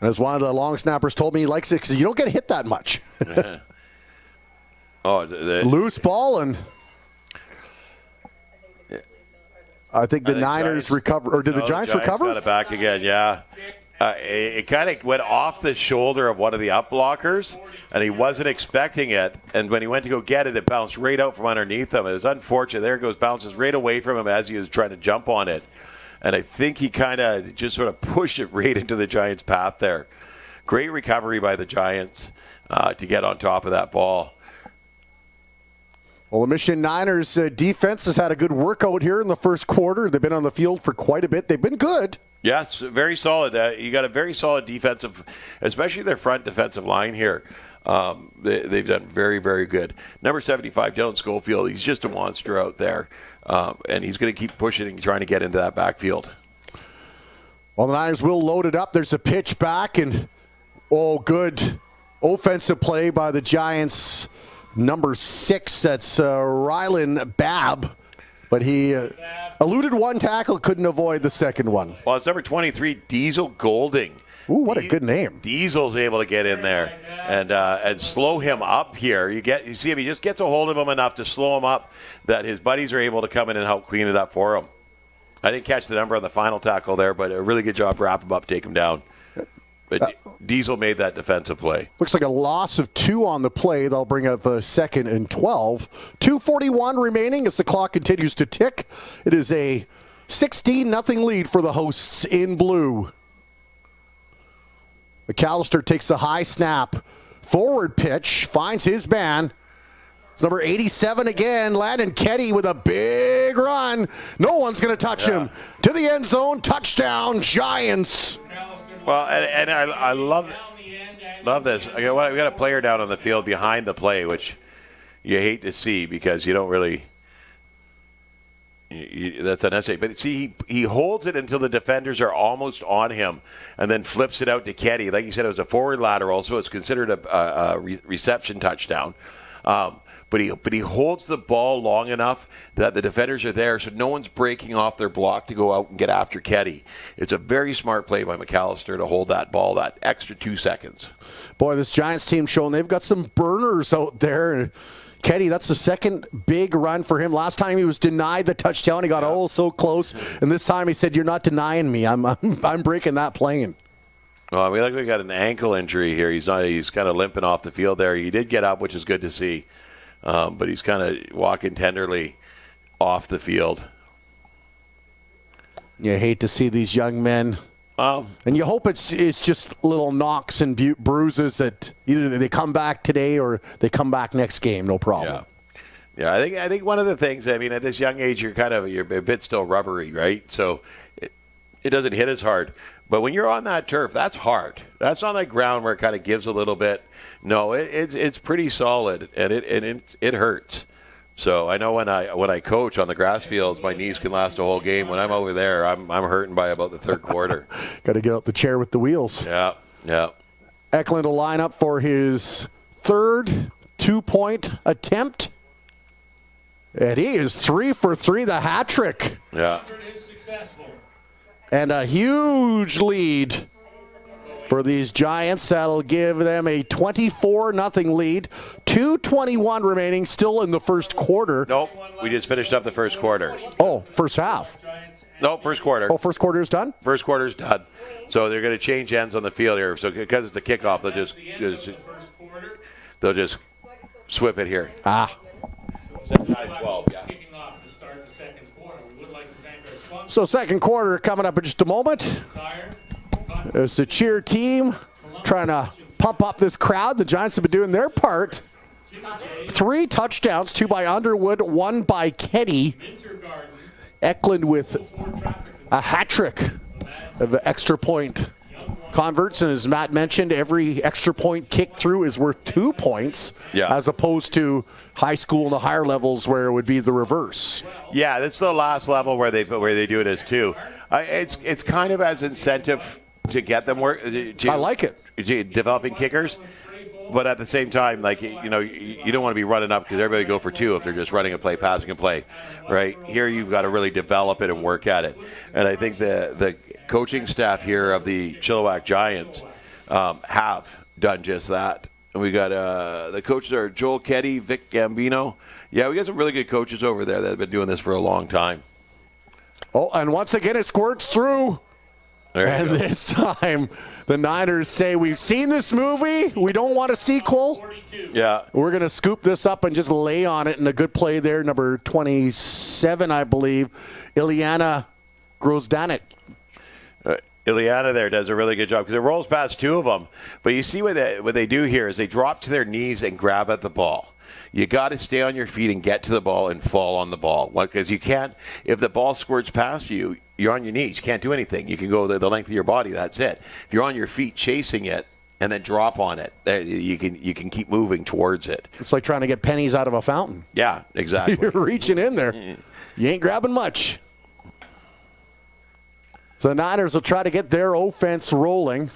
And as one of the long snappers told me, he likes it because you don't get hit that much. Oh, Loose ball, and I think the Niners recover, or did the Giants recover? Got it back again, yeah. It kind of went off the shoulder of one of the up blockers, and he wasn't expecting it. And when he went to go get it, it bounced right out from underneath him. It was unfortunate. There it goes, bounces right away from him as he was trying to jump on it. And I think he kind of just sort of pushed it right into the Giants' path there. Great recovery by the Giants to get on top of that ball. Well, the Mission Niners defense has had a good workout here in the first quarter. They've been on the field for quite a bit. They've been good. Yes, very solid. You got a very solid defensive, especially their front defensive line here. They've done very, very good. Number 75, Dylan Schofield, he's just a monster out there. And he's going to keep pushing and trying to get into that backfield. Well, the Niners will load it up. There's a pitch back, and good offensive play by the Giants. Number 6, that's Rylan Babb. But he eluded one tackle, couldn't avoid the second one. Well, it's number 23, Diesel Golding. Ooh, what a good name. Diesel's able to get in there and slow him up here. You see him, he just gets a hold of him enough to slow him up that his buddies are able to come in and help clean it up for him. I didn't catch the number on the final tackle there, but a really good job wrap him up, take him down. But Diesel made that defensive play. Looks like a loss of 2 on the play. They'll bring up a 2nd and 12. 2:41 remaining as the clock continues to tick. It is a 16-0 lead for the hosts in blue. McAllister takes a high snap. Forward pitch, finds his man. It's number 87 again, Landon Ketty with a big run. No one's going to touch him. To the end zone, touchdown, Giants. Well, and I love this. We got a player down on the field behind the play, which you hate to see because you don't really. That's unnecessary. But see, he holds it until the defenders are almost on him, and then flips it out to Ketty. Like you said, it was a forward lateral, so it's considered a reception touchdown. But he holds the ball long enough that the defenders are there, so no one's breaking off their block to go out and get after Ketty. It's a very smart play by McAllister to hold that ball that extra 2 seconds. Boy, this Giants team showing they've got some burners out there. Ketty, that's the second big run for him. Last time he was denied the touchdown. He got so close. And this time he said, "You're not denying me. I'm breaking that plane." Well, we got an ankle injury here. He's kind of limping off the field there. He did get up, which is good to see. But he's kind of walking tenderly off the field. You hate to see these young men. And you hope it's just little knocks and bruises that either they come back today or they come back next game, no problem. Yeah. I think one of the things, I mean, at this young age, you're a bit still rubbery, right? So it doesn't hit as hard. But when you're on that turf, that's hard. That's on that ground where it kind of gives a little bit. No, it's pretty solid, and it hurts. So I know when I coach on the grass fields, my knees can last a whole game. When I'm over there, I'm hurting by about the third quarter. Got to get out the chair with the wheels. Yeah. Eklund will line up for his third 2-point attempt. And he is 3 for 3, the hat trick. Yeah. And a huge lead for these Giants. That'll give them a 24-0 lead. 2:21 remaining, still in the first quarter. Nope, we just finished up the first quarter. Oh, first half. Nope, first quarter. Oh, first quarter is done? First quarter's done. So they're going to change ends on the field here. So because it's a kickoff, they'll just swip it here. Set time 12, yeah. So second quarter coming up in just a moment. As the cheer team trying to pump up this crowd. The Giants have been doing their part. 3 touchdowns, 2 by Underwood, 1 by Ketty. Eklund with a hat trick of extra point converts. And as Matt mentioned, every extra point kicked through is worth 2 points, as opposed to high school and the higher levels where it would be the reverse. Yeah, that's the last level where they do it as 2. It's kind of as incentive to get them work. I like it. Developing kickers, but at the same time, you don't want to be running up because everybody go for 2 if they're just running a play, passing a play, right? Here you've got to really develop it and work at it. And I think the coaching staff here of the Chilliwack Giants have done just that. And we got the coaches are Joel Ketty, Vic Gambino. Yeah, we got some really good coaches over there that have been doing this for a long time. Oh, and once again it squirts through. And Go. this time, the Niners say, we've seen this movie. We don't want a sequel. 42. Yeah. We're going to scoop this up and just lay on it. And a good play there, number 27, I believe. Ileana Grosdanet. Ileana there does a really good job because it rolls past two of them. But you see what they do here is they drop to their knees and grab at the ball. You got to stay on your feet and get to the ball and fall on the ball. Because you can't, if the ball squirts past you, you're on your knees. You can't do anything. You can go the length of your body. That's it. If you're on your feet chasing it and then drop on it, you can keep moving towards it. It's like trying to get pennies out of a fountain. Yeah, exactly. You're reaching in there. You ain't grabbing much. So the Niners will try to get their offense rolling.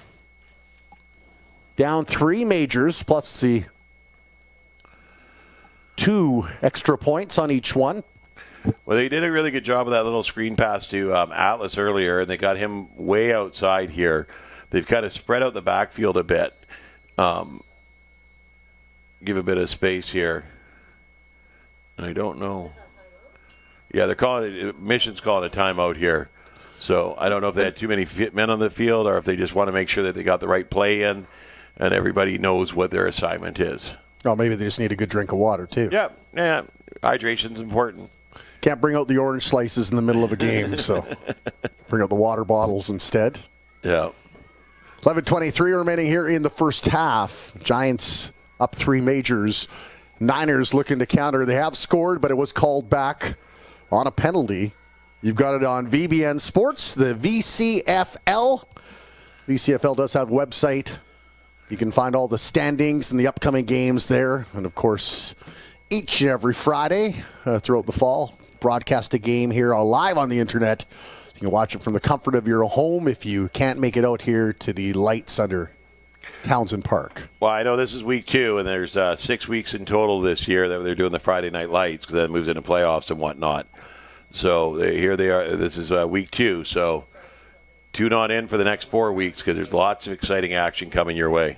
Down 3 majors plus the 2 extra points on each one. Well, they did a really good job of that little screen pass to Atlas earlier, and they got him way outside here. They've kind of spread out the backfield a bit. Give a bit of space here. I don't know. Yeah, they're calling it, Mission's calling a timeout here. So I don't know if they had too many men on the field or if they just want to make sure that they got the right play in and everybody knows what their assignment is. Oh, maybe they just need a good drink of water, too. Yeah. Hydration's important. Can't bring out the orange slices in the middle of a game, so bring out the water bottles instead. Yeah. 11:23 remaining here in the first half. Giants up 3 majors. Niners looking to counter. They have scored, but it was called back on a penalty. You've got it on VBN Sports, the VCFL. VCFL does have a website. You can find all the standings and the upcoming games there. And, of course, each and every Friday throughout the fall, broadcast a game here live on the internet. You can watch it from the comfort of your home if you can't make it out here to the lights under Townsend Park. Well, I know this is week 2, and there's 6 weeks in total this year that they're doing the Friday night lights because then it moves into playoffs and whatnot. So here they are. This is week 2. So tune on in for the next 4 weeks because there's lots of exciting action coming your way.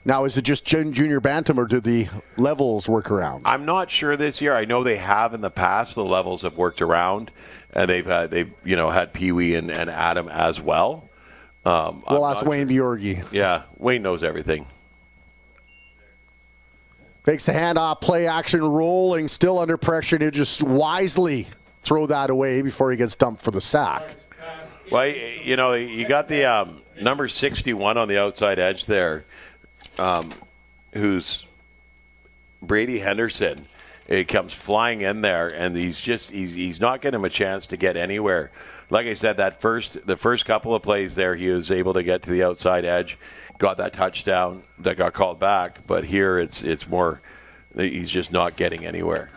Now, is it just junior bantam, or do the levels work around? I'm not sure this year. I know they have in the past. The levels have worked around, and they've had Pee Wee and Adam as well. We'll ask Wayne Bjorgi. Yeah, Wayne knows everything. Takes the handoff, play action, rolling, still under pressure to just wisely throw that away before he gets dumped for the sack. Well, you got the number 61 on the outside edge there, who's Brady Henderson. He comes flying in there, and he's not getting him a chance to get anywhere. Like I said, the first couple of plays there, he was able to get to the outside edge, got that touchdown that got called back. But here it's more, he's just not getting anywhere.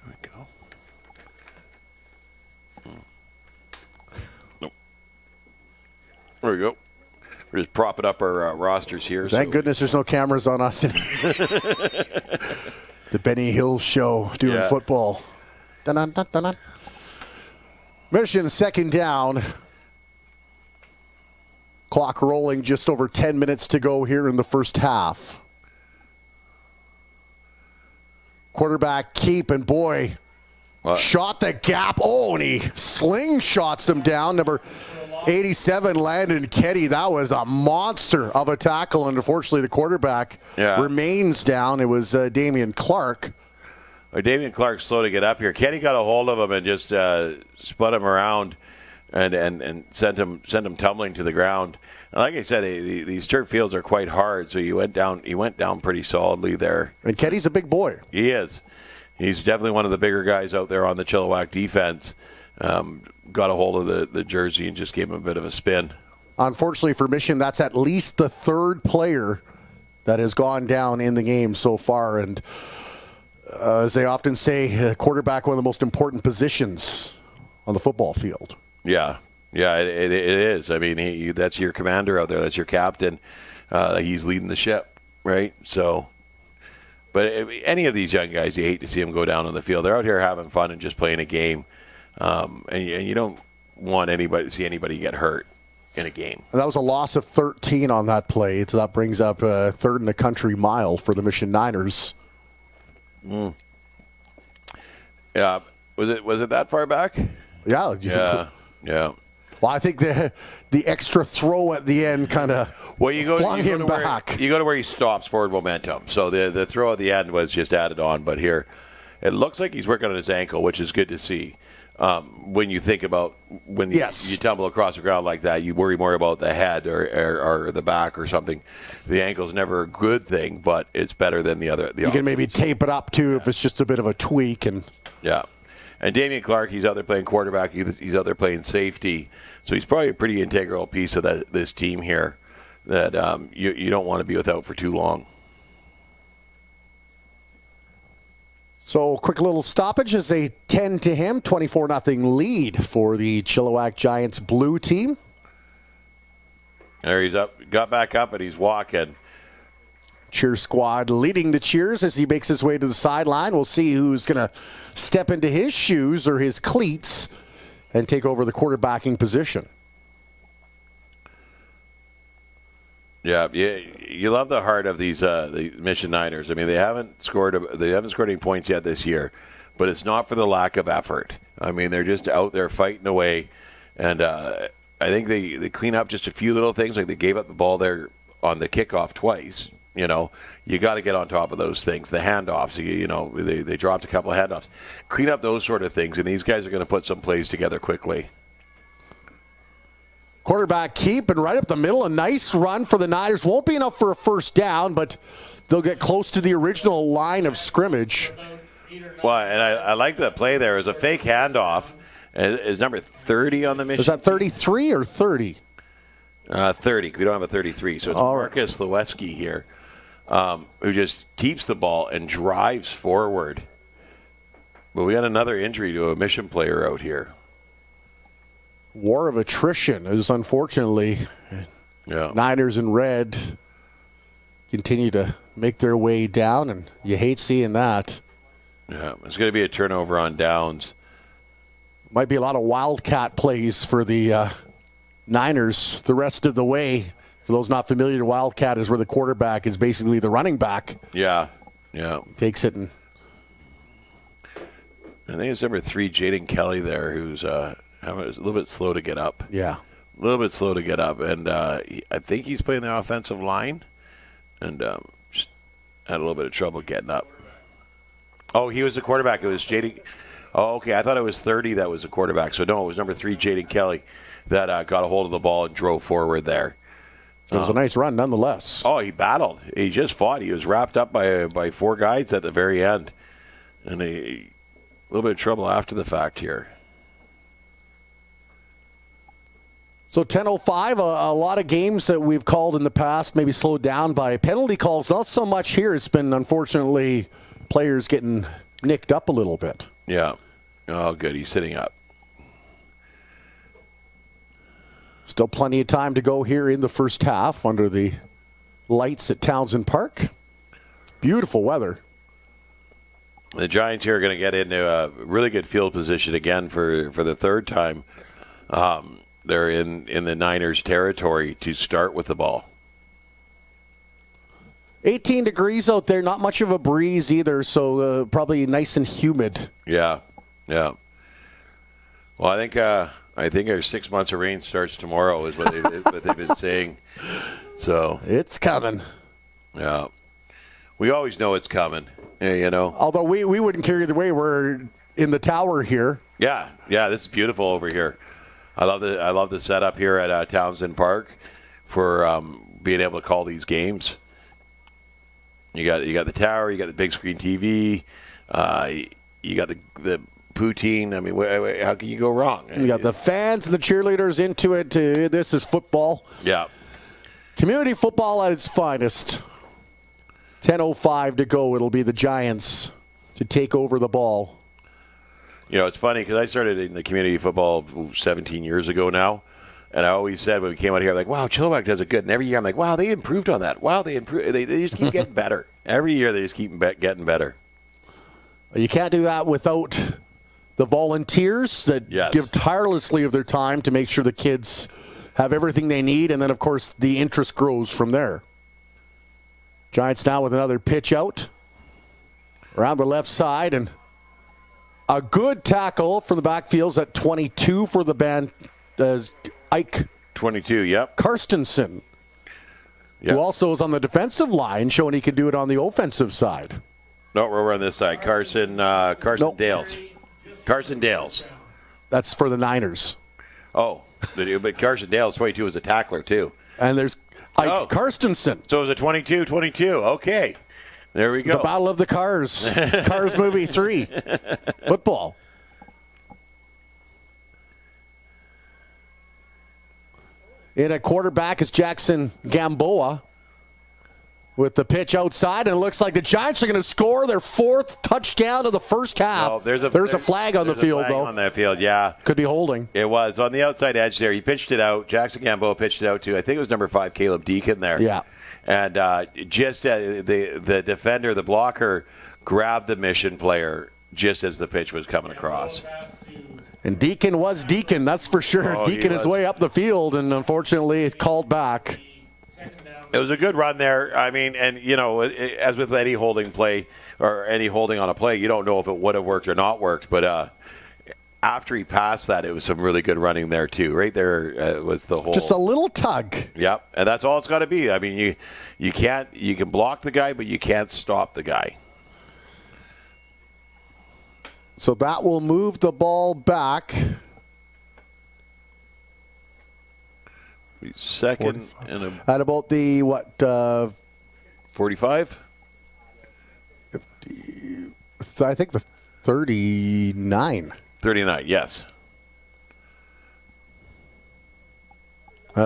There we go. Nope. There we go. We're just propping up our rosters here. Thank goodness there's no cameras on us. The Benny Hill Show doing football. Dun-dun, dun-dun. Mission second down. Clock rolling, just over 10 minutes to go here in the first half. Quarterback keep, and boy, shot the gap. Oh, and he slingshots him down. Number 87, Landon Ketty. That was a monster of a tackle, and unfortunately the quarterback remains down. It was Damian Clark. Damian Clark's slow to get up here. Ketty got a hold of him and just spun him around and sent him tumbling to the ground. And like I said, these turf fields are quite hard, so he went down pretty solidly there. And Ketty's a big boy. He is. He's definitely one of the bigger guys out there on the Chilliwack defense. Got a hold of the jersey and just gave him a bit of a spin. Unfortunately for Mission, that's at least the 3rd player that has gone down in the game so far. And as they often say, quarterback, one of the most important positions on the football field. Yeah, it is. I mean, that's your commander out there. That's your captain. He's leading the ship, right? So, but any of these young guys, you hate to see them go down on the field. They're out here having fun and just playing a game. And you don't want see anybody get hurt in a game. And that was a loss of 13 on that play. So that brings up third in the country mile for the Mission Niners. Yeah, was it that far back? Yeah. Yeah. Well, I think the extra throw at the end kind of flung him back. You go to where he stops forward momentum. So the throw at the end was just added on. But here, it looks like he's working on his ankle, which is good to see. When you think about when you tumble across the ground like that, you worry more about the head or the back or something. The ankle's never a good thing, but it's better than the other. You can maybe tape it up too if it's just a bit of a tweak. And Damian Clark, he's out there playing quarterback. He's out there playing safety. So he's probably a pretty integral piece of this team here that you don't want to be without for too long. So, quick little stoppage as they tend to him. 24-0 lead for the Chilliwack Giants blue team. There he's up, got back up, and he's walking. Cheer squad leading the cheers as he makes his way to the sideline. We'll see who's going to step into his shoes or his cleats and take over the quarterbacking position. Yeah, you love the heart of these the Mission Niners. I mean, they haven't scored any points yet this year, but it's not for the lack of effort. I mean, they're just out there fighting away, and I think they clean up just a few little things, like they gave up the ball there on the kickoff twice. You know, you got to get on top of those things. The handoffs, they dropped a couple of handoffs. Clean up those sort of things, and these guys are going to put some plays together quickly. Quarterback keep and right up the middle. A nice run for the Niners. Won't be enough for a first down, but they'll get close to the original line of scrimmage. Well, and I like the play there. It was a fake handoff. Is number 30 on the Mission? Is that 33 or 30? 30. We don't have a 33. So it's Marcus Lewinsky here, who just keeps the ball and drives forward. But we had another injury to a Mission player out here. War of attrition is unfortunately Niners in red continue to make their way down, and you hate seeing that. Yeah, it's going to be a turnover on downs. Might be a lot of wildcat plays for the Niners the rest of the way. For those not familiar, wildcat is where the quarterback is basically the running back. Yeah. Takes it and I think it's number 3, Jaden Kelly there, who's a little bit slow to get up. Yeah. A little bit slow to get up. And I think he's playing the offensive line and just had a little bit of trouble getting up. Oh, he was the quarterback. It was Jaden. Oh, okay. I thought it was 30 that was the quarterback. So, no, it was number 3, Jaden Kelly, that got a hold of the ball and drove forward there. It was a nice run nonetheless. Oh, he battled. He just fought. He was wrapped up by 4 guys at the very end. And a little bit of trouble after the fact here. So 10:05, a lot of games that we've called in the past maybe slowed down by penalty calls. Not so much here. It's been, unfortunately, players getting nicked up a little bit. Yeah. Oh, good. He's sitting up. Still plenty of time to go here in the first half under the lights at Townsend Park. Beautiful weather. The Giants here are going to get into a really good field position again for the third time. They're in the Niners' territory to start with the ball. 18 degrees out there, not much of a breeze either, so probably nice and humid. Yeah. Well, I think our 6 months of rain starts tomorrow is what they've been saying. So it's coming. Yeah, we always know it's coming. Although we wouldn't care either way. We're in the tower here. Yeah, this is beautiful over here. I love the setup here at Townsend Park for being able to call these games. You got the tower, you got the big screen TV, you got the poutine. I mean, how can you go wrong? You got the fans and the cheerleaders into it. This is football. Yeah, community football at its finest. 10:05 to go. It'll be the Giants to take over the ball. It's funny because I started in the community football 17 years ago now, and I always said when we came out here, I'm like, wow, Chilliwack does it good. And every year I'm like, wow, they improved on that. Wow, they improved. They just keep getting better. Every year they just keep getting better. You can't do that without the volunteers that Yes. give tirelessly of their time to make sure the kids have everything they need, and then, of course, the interest grows from there. Giants now with another pitch out around the left side, and a good tackle from the backfields at 22 for the band as Ike 22, yep. Karstensen, Yep. who also is on the defensive line, showing he can do it on the offensive side. No, we're on this side. Carson Nope. Dales. Carson Dales. That's for the Niners. Oh, but Carson Dales, 22, was a tackler, too. And there's Ike Oh. Karstensen. So it was a 22. Okay. There we go. The Battle of the Cars. Cars Movie 3. Football. In at quarterback is Jackson Gamboa with the pitch outside, and it looks like the Giants are going to score their 4th touchdown of the first half. Oh, there's a flag on the field, flag though. on that field, yeah. Could be holding. It was on the outside edge there. He pitched it out. Jackson Gamboa pitched it out to, I think it was number 5, Caleb Deacon there. Yeah. And the defender, the blocker, grabbed the mission player just as the pitch was coming across. And Deacon was Deacon, that's for sure. Oh, Deacon he is was. way up the field, and unfortunately it's called back. It was a good run there. I mean, and, you know, as with any holding play or any holding on a play, you don't know if it would have worked or not worked. But after he passed that, it was some really good running there, too. Right there was the whole. Just a little tug. Yep, and that's all it's got to be. I mean, you can block the guy, but you can't stop the guy. So that will move the ball back. Second and At about the, 45? I think the 39. 39, yes.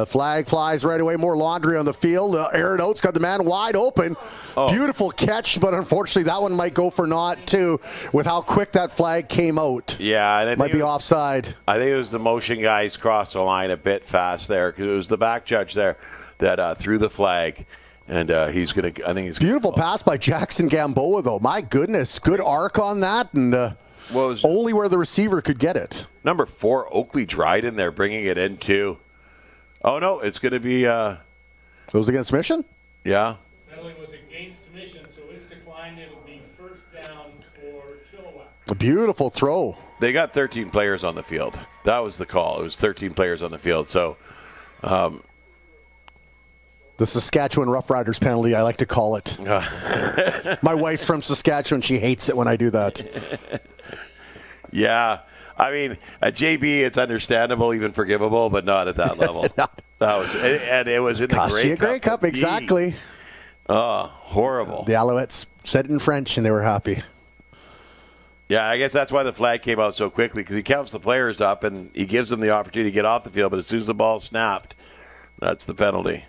Flag flies right away. More laundry on the field. Aaron Oates got the man wide open. Oh. Beautiful catch, but unfortunately that one might go for naught, too, with how quick that flag came out. Yeah. And Might be offside. I think it was the motion guys crossed the line a bit fast there because it was the back judge there that threw the flag. And he's going to – I think he's Beautiful pass by Jackson Gamboa, though. My goodness. Good arc on that, and only where the receiver could get it. Number 4, Oakley Dryden there, bringing it in, too. Oh, no, it's going to be It was against Mission? yeah. Penalty was against Mission, so it's declined. It'll be first down for Chilliwack. A beautiful throw. They got 13 players on the field. That was the call. It was 13 players on the field. So The Saskatchewan Roughriders penalty, I like to call it. My wife's from Saskatchewan. She hates it when I do that. yeah. I mean, at JB, it's understandable, even forgivable, but not at that level. It was in the Cost you a Grey Cup, Gee. exactly. Oh, horrible. The Alouettes said it in French, and they were happy. Yeah, I guess that's why the flag came out so quickly, because he counts the players up, and he gives them the opportunity to get off the field, but as soon as the ball snapped, that's the penalty.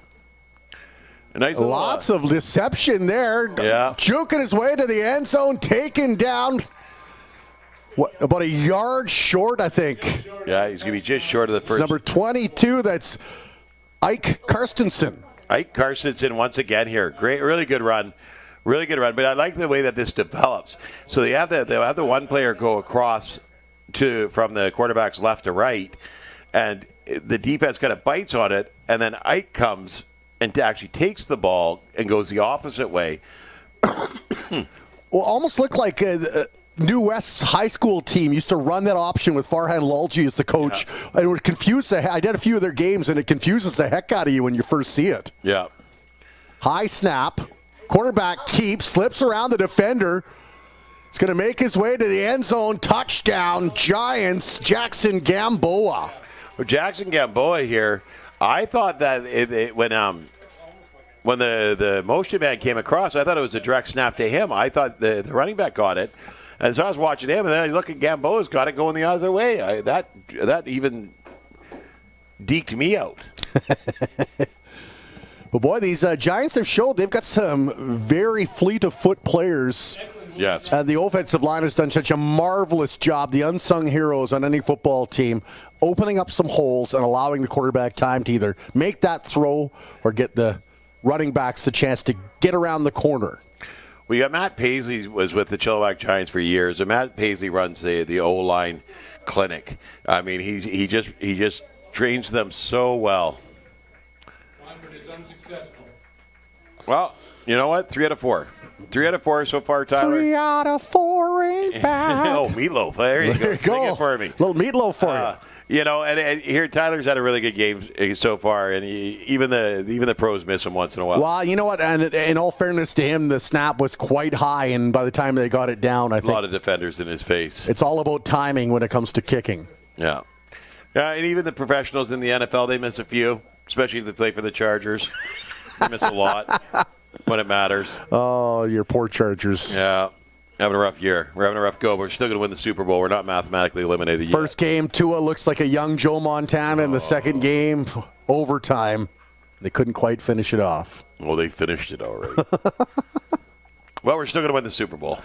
A nice little, Lots of deception there. Yeah. Juking his way to the end zone, taken down. What, about a yard short, I think. Yeah, he's going to be just short of the It's first. number 22, that's Ike Karstensen. Ike Karstensen once again here. Great, really good run. Really good run. But I like the way that this develops. So they'll have the one player go across from the quarterback's left to right, and the defense kind of bites on it, and then Ike comes and actually takes the ball and goes the opposite way. Well, almost looked like New West's high school team used to run that option with Farhan Lalji as the coach. Yeah. It would confuse I did a few of their games, and it confuses the heck out of you when you first see it. Yeah. High snap. Quarterback keeps, slips around the defender. He's going to make his way to the end zone. Touchdown, Giants, Jackson Gamboa. Well, Jackson Gamboa here, I thought that when the motion man came across, I thought it was a direct snap to him. I thought the running back got it. And so I was watching him, and then I look at Gamboa's got it going the other way. That even deked me out. But boy, these Giants have showed they've got some very fleet of foot players. Yes. And the offensive line has done such a marvelous job, the unsung heroes on any football team, opening up some holes and allowing the quarterback time to either make that throw or get the running backs the chance to get around the corner. We got Matt Paisley was with the Chilliwack Giants for years, and Matt Paisley runs the O-line clinic. I mean, he just trains them so well. Convert is unsuccessful. Well, you know what? 3 out of 4. 3 out of 4 so far, Tyler. 3 out of 4 ain't bad. Oh, Meatloaf. There you go. There you Sing go. it for me. Little meatloaf for you. You know, and here Tyler's had a really good game so far, and even the pros miss him once in a while. Well, you know what? And in all fairness to him, the snap was quite high, and by the time they got it down, I think a lot of defenders in his face. it's all about timing when it comes to kicking. Yeah. And even the professionals in the NFL, they miss a few, especially if they play for the Chargers. They miss a lot when it matters. Oh, your poor Chargers. Yeah. Having a rough year. We're having a rough go, but we're still going to win the Super Bowl. We're not mathematically eliminated yet. First game, Tua looks like a young Joe Montana. In the second game, overtime, they couldn't quite finish it off. Well, they finished it already. Well, we're still going to win the Super Bowl.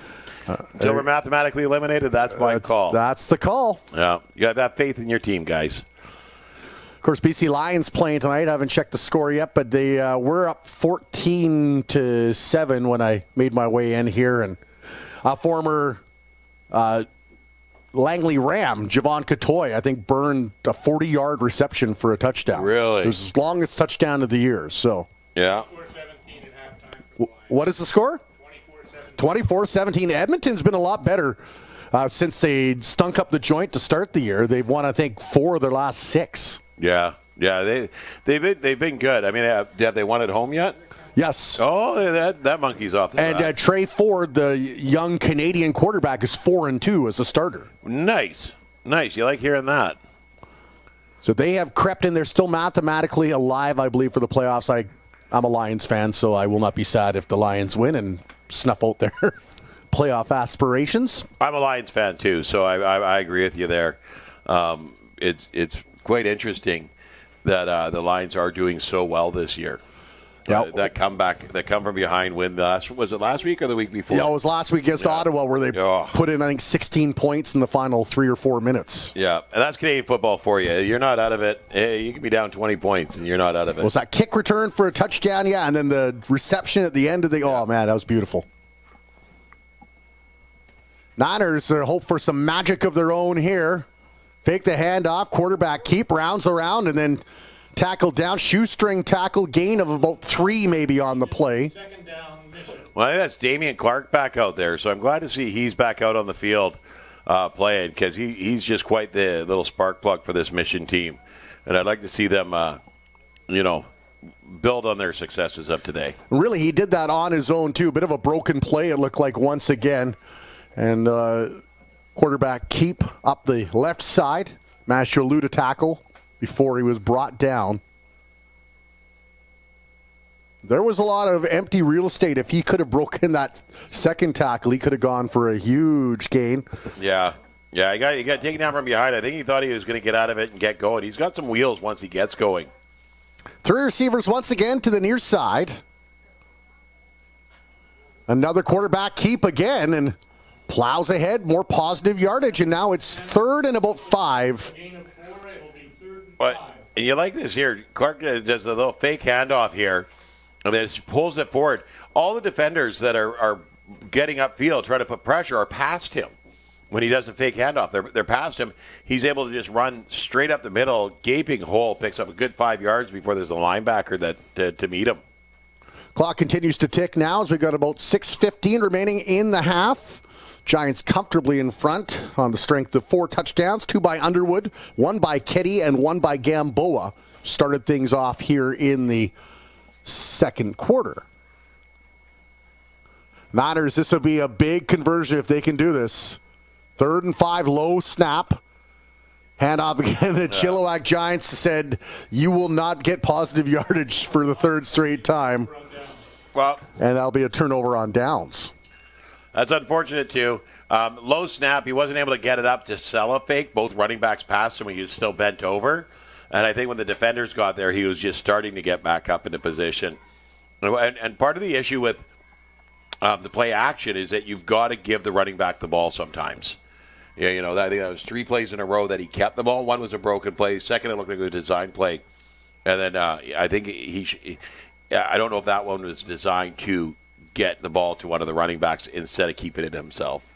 Until we're mathematically eliminated, that's my call. That's the call. Yeah. You got to have faith in your team, guys. Of course, BC Lions playing tonight. I haven't checked the score yet, but they were up 14-7 when I made my way in here. And former Langley Ram, Javon Catoy, I think burned a 40-yard reception for a touchdown. Really? It was his longest touchdown of the year. So, Yeah. 4-17 at halftime for the Lions. what is the score? 24-17. Edmonton's been a lot better since they stunk up the joint to start the year. They've won, I think, 4 of their last 6. Yeah. Yeah. They've been good. I mean, have they won at home yet? Yes. Oh, that monkey's off the And bat. Trey Ford, the young Canadian quarterback, is 4-2 as a starter. Nice. You like hearing that. So they have crept in. They're still mathematically alive, I believe, for the playoffs. I'm a Lions fan, so I will not be sad if the Lions win and snuff out their playoff aspirations. I'm a Lions fan too, so I agree with you there. It's quite interesting that the Lions are doing so well this year. Yep. That come from behind win. Was it last week or the week before? Yeah, it was last week against Ottawa where they put in, I think, 16 points in the final 3 or 4 minutes. Yeah, and that's Canadian football for you. You're not out of it. You can be down 20 points and you're not out of it. Was that kick return for a touchdown? Yeah, and then the reception at the end of the... Oh, man, that was beautiful. Niners hope for some magic of their own here. Fake the handoff, quarterback keep, rounds around, and then tackle down, shoestring tackle, gain of about 3 maybe on the play. Second down mission. Well, I think that's Damian Clark back out there, so I'm glad to see he's back out on the field playing because he's just quite the little spark plug for this mission team. And I'd like to see them, build on their successes of today. Really, he did that on his own, too. Bit of a broken play, it looked like, once again. And quarterback keep up the left side. Managed to elude a tackle before he was brought down. There was a lot of empty real estate. If he could have broken that second tackle, he could have gone for a huge gain. Yeah, he got taken down from behind. I think he thought he was going to get out of it and get going. He's got some wheels once he gets going. 3 receivers once again to the near side. Another quarterback keep again and plows ahead, more positive yardage, and now it's 3rd and about 5. Gain of 4, it will be 3rd and 5. But you like this here. Clark does a little fake handoff here, and then pulls it forward. All the defenders that are getting upfield, trying to put pressure, are past him. When he does a fake handoff, they're past him. He's able to just run straight up the middle, gaping hole, picks up a good 5 yards before there's a linebacker to meet him. Clock continues to tick now as we've got about 6:15 remaining in the half. Giants comfortably in front on the strength of 4 touchdowns, 2 by Underwood, 1 by Ketty, and 1 by Gamboa. Started things off here in the second quarter. Niners, this will be a big conversion if they can do this. 3rd and 5, low snap. Handoff again. The Chilliwack Giants said, you will not get positive yardage for the 3rd straight time. Well, And that'll be a turnover on downs. that's unfortunate, too. Low snap. He wasn't able to get it up to sell a fake. Both running backs passed him when he was still bent over. And I think when the defenders got there, he was just starting to get back up into position. And part of the issue with the play action is that you've got to give the running back the ball sometimes. Yeah, I think that was 3 plays in a row that he kept the ball. 1 was a broken play. Second, it looked like a design play. And then I think I don't know if that one was designed to get the ball to one of the running backs instead of keeping it himself.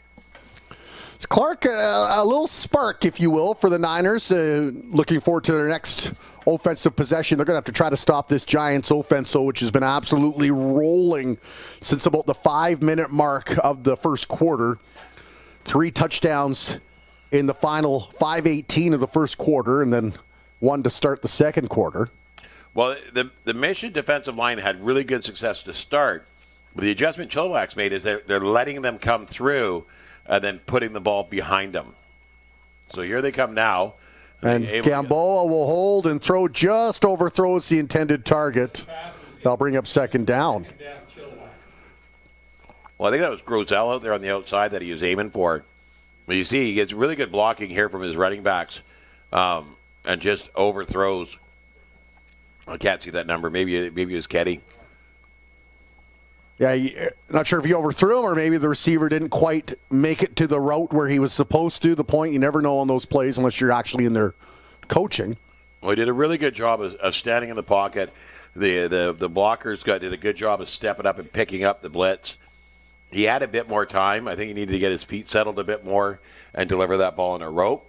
It's Clark, a little spark, if you will, for the Niners. Looking forward to their next offensive possession. They're going to have to try to stop this Giants offense, which has been absolutely rolling since about the 5-minute mark of the first quarter. 3 touchdowns in the final 5:18 of the first quarter, and then 1 to start the second quarter. Well, the Mission defensive line had really good success to start, but the adjustment Chilliwack's made is they're letting them come through and then putting the ball behind them. So here they come now. And Gamboa will hold and throw, just overthrows the intended target. They'll bring up second down. Well, I think that was Grosel out there on the outside that he was aiming for. But you see, he gets really good blocking here from his running backs and just overthrows. I can't see that number. Maybe it was Ketty. Yeah, not sure if he overthrew him or maybe the receiver didn't quite make it to the route where he was supposed to. The point, you never know on those plays unless you're actually in there coaching. Well, he did a really good job of standing in the pocket. The blockers did a good job of stepping up and picking up the blitz. He had a bit more time. I think he needed to get his feet settled a bit more and deliver that ball in a rope,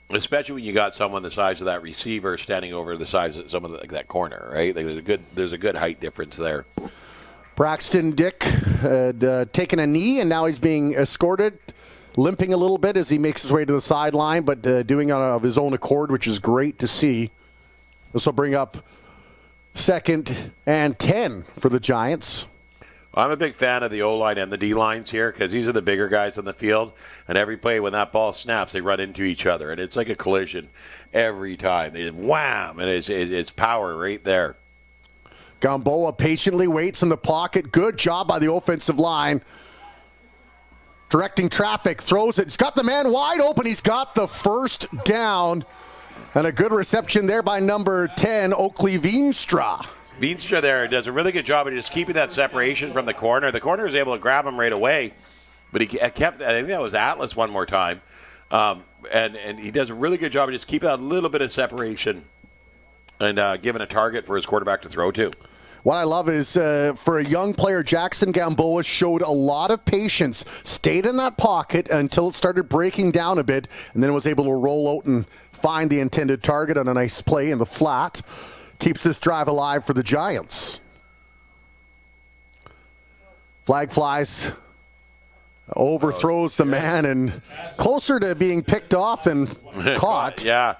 especially when you got someone the size of that receiver standing over the size of someone like that corner, right? Like there's a good height difference there. Braxton Dick had taken a knee, and now he's being escorted, limping a little bit as he makes his way to the sideline, but doing it of his own accord, which is great to see. This will bring up 2nd and 10 for the Giants. I'm a big fan of the O-line and the D-lines here because these are the bigger guys on the field, and every play when that ball snaps, they run into each other, and it's like a collision every time. They just wham, and it's power right there. Gamboa patiently waits in the pocket. Good job by the offensive line. Directing traffic, throws it. He's got the man wide open. He's got the first down. And a good reception there by number 10, Oakley Veenstra. Veenstra there does a really good job of just keeping that separation from the corner. The corner is able to grab him right away, but he kept, I think that was Atlas one more time. And he does a really good job of just keeping that little bit of separation and giving a target for his quarterback to throw to. What I love is for a young player, Jackson Gamboa showed a lot of patience, stayed in that pocket until it started breaking down a bit, and then was able to roll out and find the intended target on a nice play in the flat. Keeps this drive alive for the Giants. Flag flies, overthrows the man, and closer to being picked off than caught. Yeah.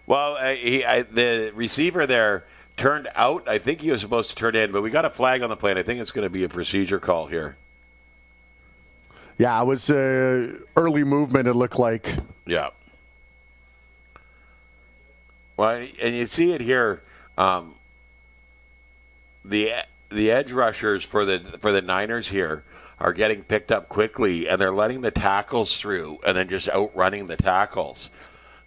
Well, the receiver there turned out. I think he was supposed to turn in, but we got a flag on the play, and I think it's going to be a procedure call here. Yeah, it was early movement, it looked like. Yeah. Well, and you see it here. The edge rushers for the Niners here are getting picked up quickly, and they're letting the tackles through, and then just outrunning the tackles.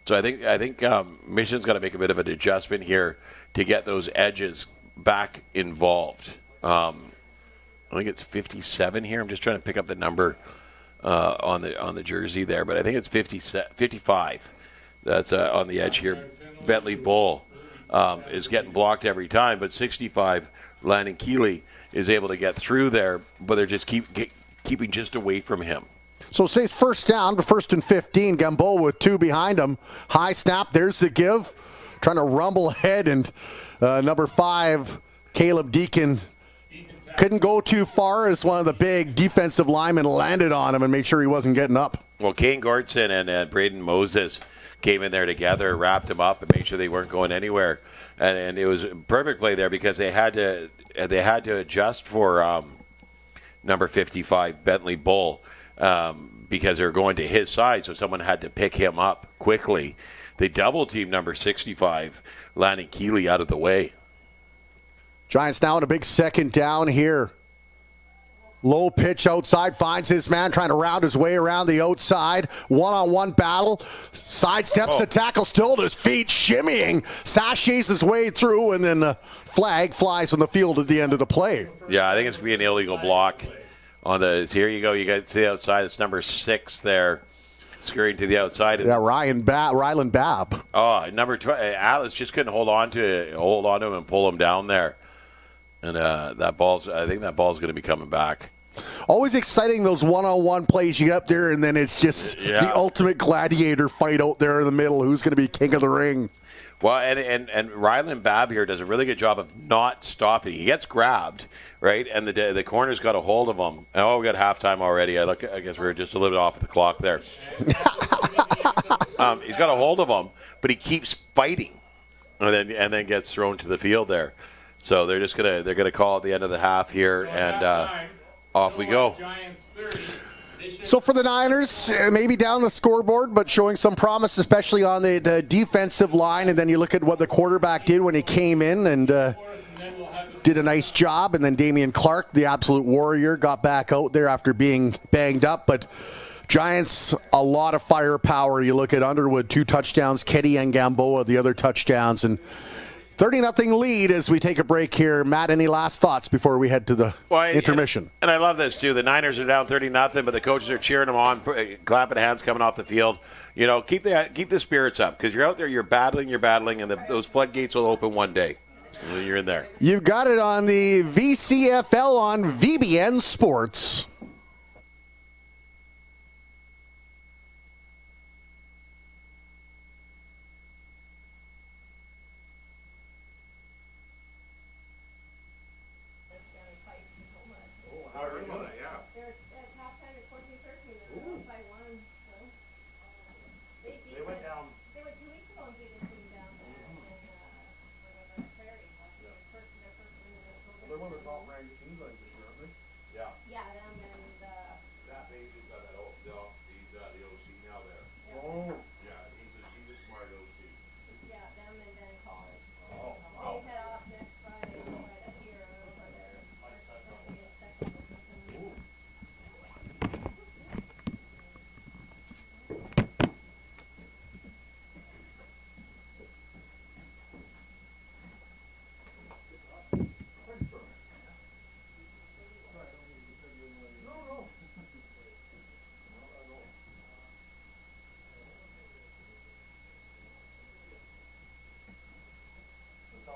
So I think Mission's got to make a bit of an adjustment here to get those edges back involved. I think it's 57 here. I'm just trying to pick up the number on the jersey there, but I think it's 55. That's on the edge here. Bentley Bull is getting blocked every time, but 65, Landon Keeley, is able to get through there, but they're just keeping just away from him. So say it's first down, but 1st and 15. Gamboa with 2 behind him. High snap, there's the give. Trying to rumble ahead, and number 5, Caleb Deacon, couldn't go too far as one of the big defensive linemen landed on him and made sure he wasn't getting up. Well, Kane Gordson and Braden Moses came in there together, wrapped him up, and made sure they weren't going anywhere. And it was a perfect play there because they had to adjust for number 55, Bentley Bull, because they were going to his side, so someone had to pick him up quickly. They double-teamed number 65, Landon Keeley, out of the way. Giants now in a big 2nd down here. Low pitch outside, finds his man, trying to round his way around the outside. One-on-one battle. Sidesteps the tackle, still to his feet, shimmying. Sachets his way through, and then the flag flies on the field at the end of the play. Yeah, I think it's going to be an illegal block. Here you go. You got to see outside. It's number 6 there, scurrying to the outside. Yeah, Ryland Babb. Oh, number 12. Atlas just couldn't hold on to him and pull him down there. And I think that ball's going to be coming back. Always exciting, those one-on-one plays. You get up there, and then it's just the ultimate gladiator fight out there in the middle. Who's going to be king of the ring? Well, and Rylan Babb here does a really good job of not stopping. He gets grabbed, right, and the corner's got a hold of him. Oh, we got halftime already. I guess we were just a little bit off the clock there. He's got a hold of him, but he keeps fighting, and then gets thrown to the field there. So they're gonna call at the end of the half here, and off we go. So for the Niners, maybe down the scoreboard, but showing some promise, especially on the defensive line. And then you look at what the quarterback did when he came in and did a nice job. And then Damian Clark, the absolute warrior, got back out there after being banged up. But Giants, a lot of firepower. You look at Underwood, 2 touchdowns, Ketty and Gamboa, the other touchdowns. And 30-0 lead as we take a break here. Matt, any last thoughts before we head to the intermission? And I love this, too. The Niners are down 30-0, but the coaches are cheering them on, clapping hands coming off the field. You know, keep the spirits up because you're out there, you're battling, and those floodgates will open one day. You're in there. You've got it on the VCFL on VBN Sports.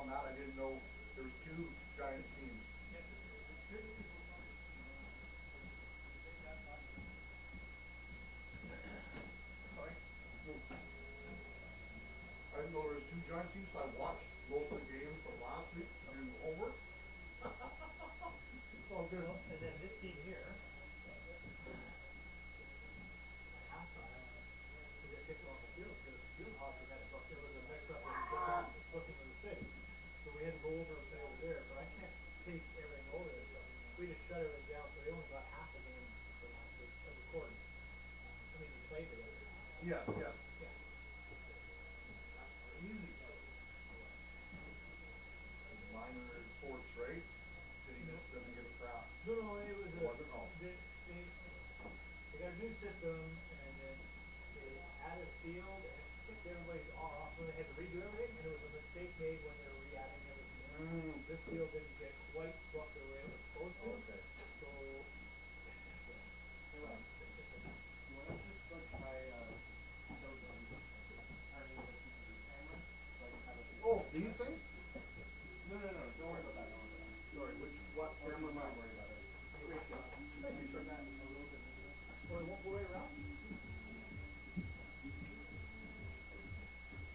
I didn't know there was 2 Giants teams. I didn't know there was 2 Giants teams, so I watched most of the games from last week doing homework. It's all good. And then this team here. Over and play over there, but I can't take everything over there. So we just shut everything down. So they only got half the game for last week of recording. I mean, we played together. Yeah. Easy. Minor sports, right? City just doesn't give a crap. No, it was Wonderful. They got a new system, and then they added a field and kicked everybody off when they had to redo everything, and it was a mistake made when they were re-adding everything. This field didn't get quite swept the way it was supposed to. Okay. So, anyway. You want to just like try Oh, these things? No, don't worry about that. Sorry, what camera am I worried about? Maybe turn that a little bit. Or it won't go right around?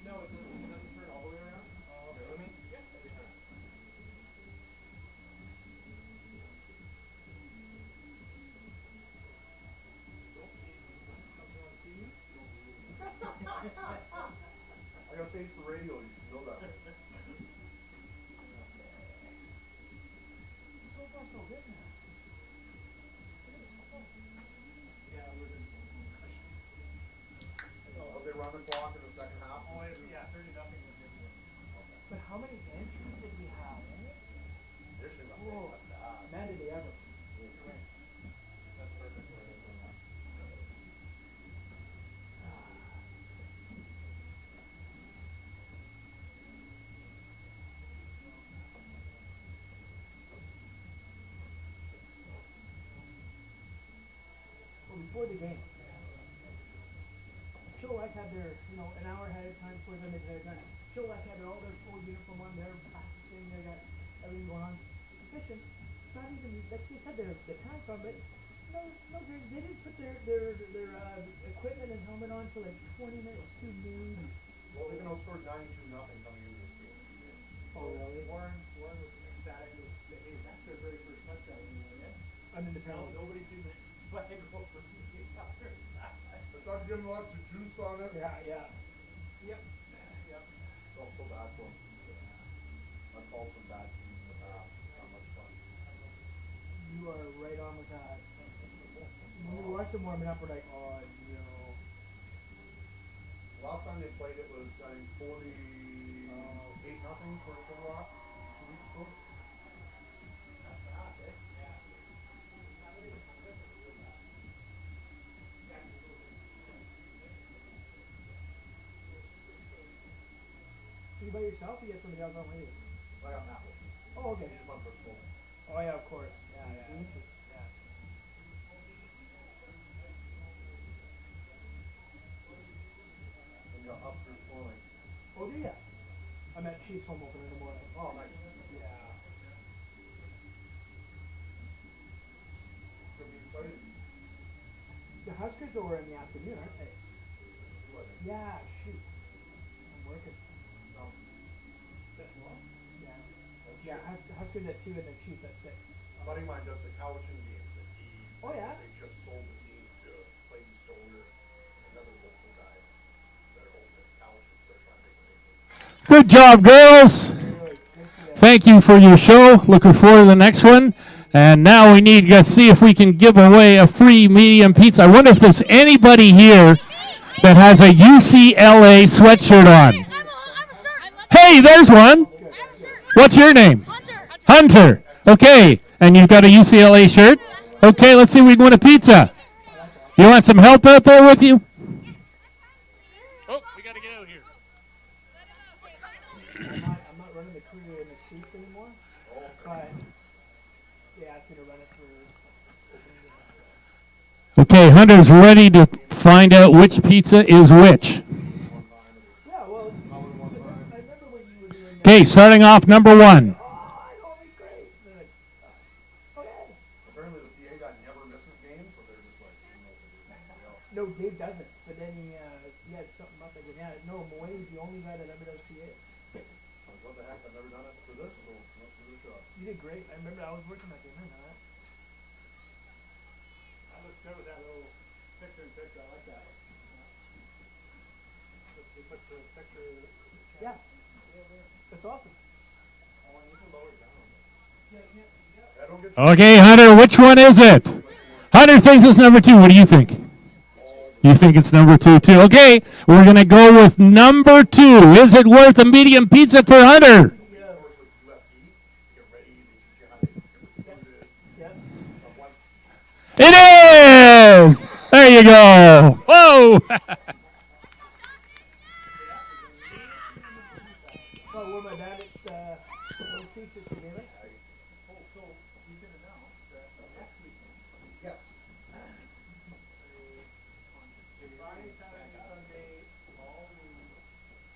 No, it doesn't turn all the way around. Oh, okay. Let me, let me turn. I gotta face the radio, you should know that. So far, so good now. Yeah, we're good. Oh, they run the clock in the second half? Oh, yeah, 30-0 was good. But how many entries did we have, eh? Oh, man, did they ever. That's perfect. Well, before the game, Chilliwack had their, an hour ahead of time before them they had done. Chilliwack had all their full uniform on, they're practicing, they got everything going on. fishing. It's not even, like you said, their pants on, but no, they didn't put their equipment and helmet on for like 20 minutes too maybe. Well, they've been outscored 92-0 coming into this game. Oh, really? Warren was ecstatic to say, hey, that's their very first touchdown in the game. I'm in the penalty. Nobody's seen that flag go for me after that. I thought you didn't want the juice on it. Yeah. Yep. Yep. Don't feel bad for them. I've called some bad teams in the past. Not much fun. You are right on with that. When we watched them warming up, we're like, oh no. Last time they played it was, I think, 48-0 for Chilliwack 2 weeks ago. You by yourself or you have somebody else on with you? I got Matt with me. Oh, okay. He just went for a smoke. Oh yeah, of course. Yeah. And you got Husker scoring. Oh, do ya? I'm at Chiefs home opener in the morning. Oh, nice. Yeah. Should be excited. The Huskers are in the afternoon, aren't they? Who I think. Yeah, shoot. I'm working. No. Yeah. Yeah, Huskers at 2 and then Chiefs at 6. A buddy of mine does the Cowichan games, and he Oh, yeah? they just sold the team to Clayton Stoner, another local guy. They're holding it. Cowichan, they're trying to make a big move. Good job, girls. Really, good for you. Thank you for your show. Looking forward to the next one. And now we need to see if we can give away a free medium pizza. I wonder if there's anybody here that has a UCLA sweatshirt on. Hey, there's one. What's your name? Hunter. Okay. And you've got a UCLA shirt? Okay, let's see if we can win a pizza. You want some help out there with you? Oh, we got to get out of here. I'm not running the crew in the Chiefs anymore. But yeah, it's gonna run it for Okay, Hunter's ready to find out which pizza is which. yeah, well, I remember when you were doing that. Okay, starting off number 1. Oh, it'll be great. They're like, okay. Apparently the PA guy never misses games, so they're just like, you know, No, Dave doesn't. But then he had something up like, yeah, no, Moe's the only guy that ever does PA. like, what the heck, I've never done it for this, so let's give it a shot. You did great. I remember I was working that game. I remember that. I looked good with that little picture-in-picture. I like that. They put the picture. Yeah. That's awesome. Oh, and you can lower it down. I don't get Okay, Hunter, which one is it? Hunter thinks it's number 2. What do you think? You think it's number 2 too? Okay, we're going to go with number 2. Is it worth a medium pizza for Hunter? course with UFD, you get ready, they teach you how to improve it. Yeah. Once It is! There you go. Whoa! Well, we're my bad at those teachers together. Oh, so you can announce that next weekend, yes. Friday, Saturday, Sunday, all the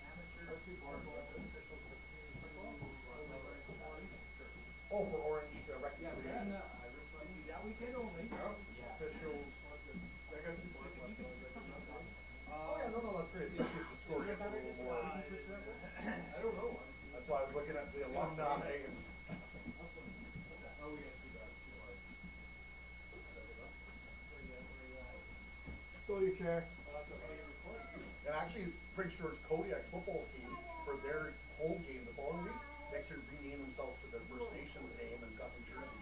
amateur football officials for community football will be wearing orange shirts. Oh, for Orange reconciliation. That weekend only. Officials. They're gonna be working. Oh, yeah, no, that's great. It's just the score gets a little more. I don't know. That's why I was looking at the alumni and. Oh, we gotta do that. Stole your chair. And actually, Prince George Kodiak's football team, for their home game the following week, next year renamed themselves to their First Nations name and got new jerseys.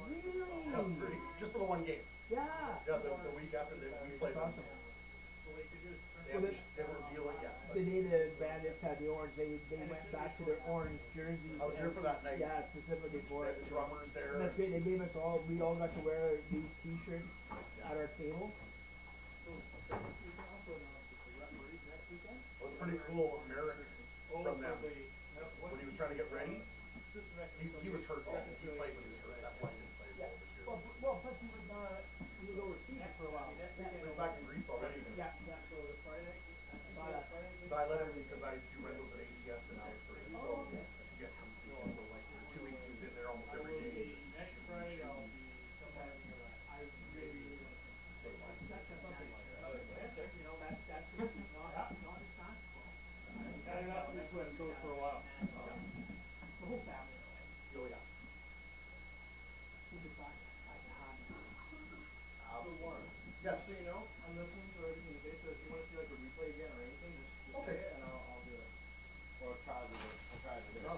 Really? That's great. Just for the one game. Yeah. Yeah, the week after we played them. They reveal it, yeah. The day the Bandits had the orange, they went back to their orange jerseys. I was here for that night. Yeah, specifically for They it. had drummers there. That's great. They gave us all. We all got to wear these T-shirts at our table. It was pretty cool. Merrick from them, when he was trying to get ready, he was hurt. He played when he was hurt. That's why he didn't play as well this year. Well, plus he was overseas for a while. He was back in Greece already. Yeah. But I let him because I do rentals at ACS in Oxford. So ACS comes see him. So like for 2 weeks he was in there almost every day.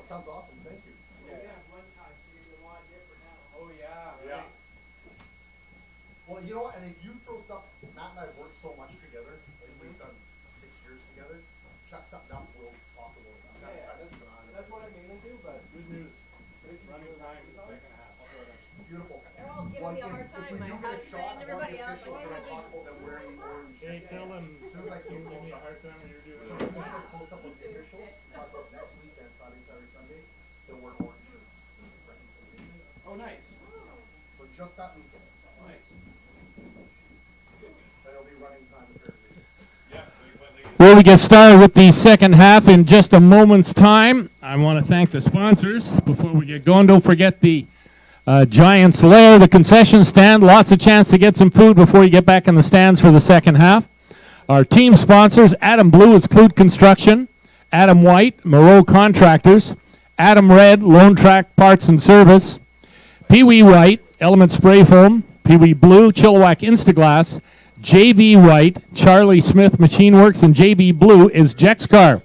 sounds awesome, thank you. Yeah, lunchtime, so you're a lot different now. Oh, yeah. Yeah. Well, you know what, and if you throw stuff, Matt and I work so much together, like we've done 6 years together, chuck something up, we'll talk about it. I'm kinda trying to keep an eye on it. That's what I'm aiming to, but Good news. running time is the second half. Beautiful. They're all giving Well, me a if- hard if time, we my do get a husband, shot, one of everybody the else, officials like, gonna talk about them wearing the orange. Hey, tell them, As soon as I see you them give me a close up. hard time when you're doing So it. as soon as I close up with the officials, talk about next weekend, Friday, Saturday, Sunday, they'll wear orange shirts. Oh, nice. So just that weekend. Nice. That'll be running time apparently. Well, we get started with the second half in just a moment's time. I want to thank the sponsors before we get going. Don't forget the Giants Lair, the concession stand. Lots of chance to get some food before you get back in the stands for the second half. Our team sponsors, Adam Blue is Clute Construction, Adam White, Moreau Contractors, Adam Red, Lone Track Parts and Service, Pee Wee White, Element Spray Foam, Pee Wee Blue, Chilliwack Instaglass, J.V. White, Charlie Smith Machine Works, and J.B. Blue is Jexcar.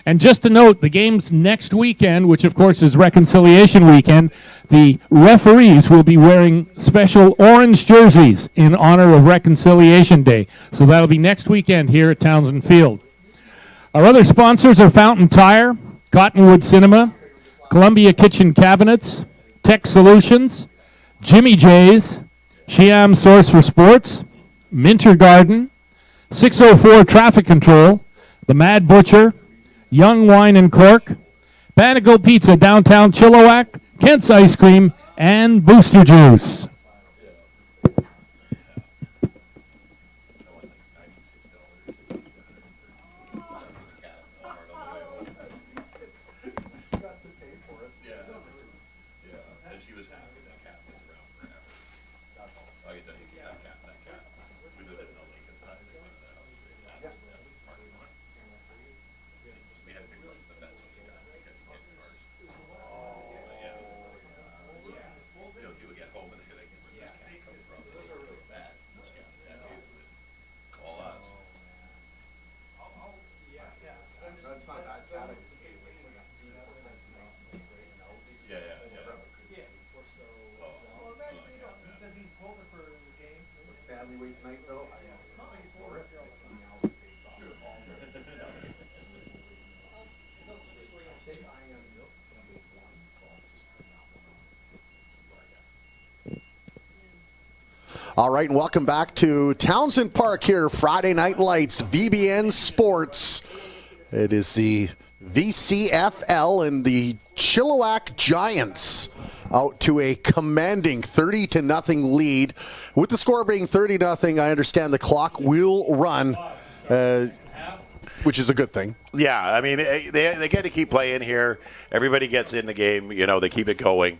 And just to note, the game's next weekend, which of course is Reconciliation Weekend, the referees will be wearing special orange jerseys in honor of Reconciliation Day. So that'll be next weekend here at Townsend Field. Our other sponsors are Fountain Tire, Cottonwood Cinema, Columbia Kitchen Cabinets, Tech Solutions, Jimmy J's, Shiam Source for Sports, Minter Garden, 604 Traffic Control, The Mad Butcher, Young Wine and Cork, Panago Pizza downtown Chilliwack, Kent's Ice Cream, and Booster Juice. Got to pay for it. Yeah, and she was happy that cat was around forever. That's all. I can tell you, that cat. We lived in LA at the time. We had to pick up the best we got because we had cars. Yeah. He would get home and they'd be like, where's this cat come from? Those are really bad. This cat, that dude would call us. That's not that bad. Yeah. Does he pull it for the game? Family week tonight though. For it. All right, and welcome back to Townsend Park here, Friday Night Lights, VBN Sports. It is the VCFL and the Chilliwack Giants out to a commanding 30-0 lead. With the score being 30-0, I understand the clock will run, which is a good thing. Yeah, I mean, they get to keep playing here. Everybody gets in the game. You know, they keep it going.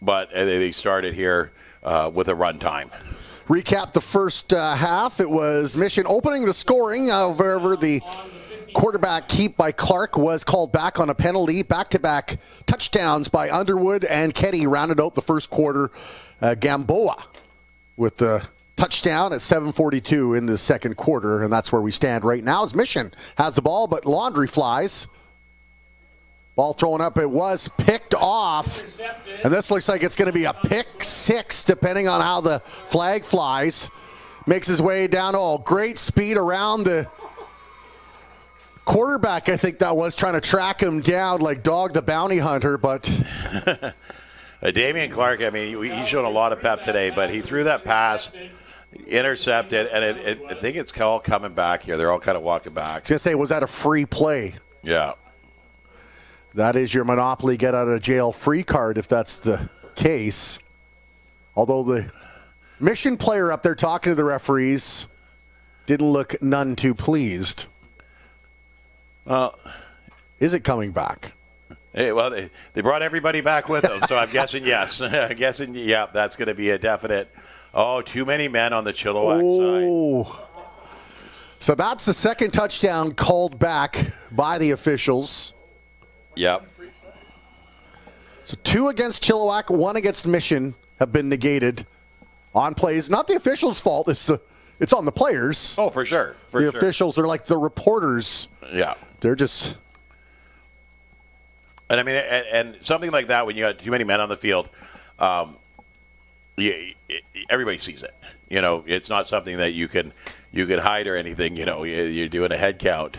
But they started here with a run time. Recap the first half. It was Mission opening the scoring. However, the quarterback keep by Clark was called back on a penalty. Back-to-back touchdowns by Underwood and Kenny rounded out the first quarter. Gamboa with the touchdown at 7:42 in the second quarter, and that's where we stand right now as Mission has the ball, but Laundry flies. Ball thrown up, it was picked off. And this looks like it's going to be a pick six, depending on how the flag flies. Makes his way down. Oh, great speed around the quarterback, I think that was, trying to track him down like Dog the Bounty Hunter, but... Damian Clark, I mean, he's shown a lot of pep today, but he threw that pass, intercepted, and I think it's all coming back here. They're all kind of walking back. I was going to say, was that a free play? Yeah. That is your Monopoly get out of jail free card if that's the case. Although the Mission player up there talking to the referees didn't look none too pleased. Well, is it coming back? Hey, well, they brought everybody back with them, so I'm guessing yes. I'm guessing, yeah, that's going to be a definite. Oh, too many men on the Chilliwack side. So that's the second touchdown called back by the officials. Yep. So 2 against Chilliwack, 1 against Mission have been negated on plays. Not the officials' fault. It's on the players. Oh, for sure. Officials are like the reporters. Yeah. They're just And I mean, and something like that, when you got too many men on the field, everybody sees it. You know, it's not something that you can hide or anything. You know, you're doing a head count.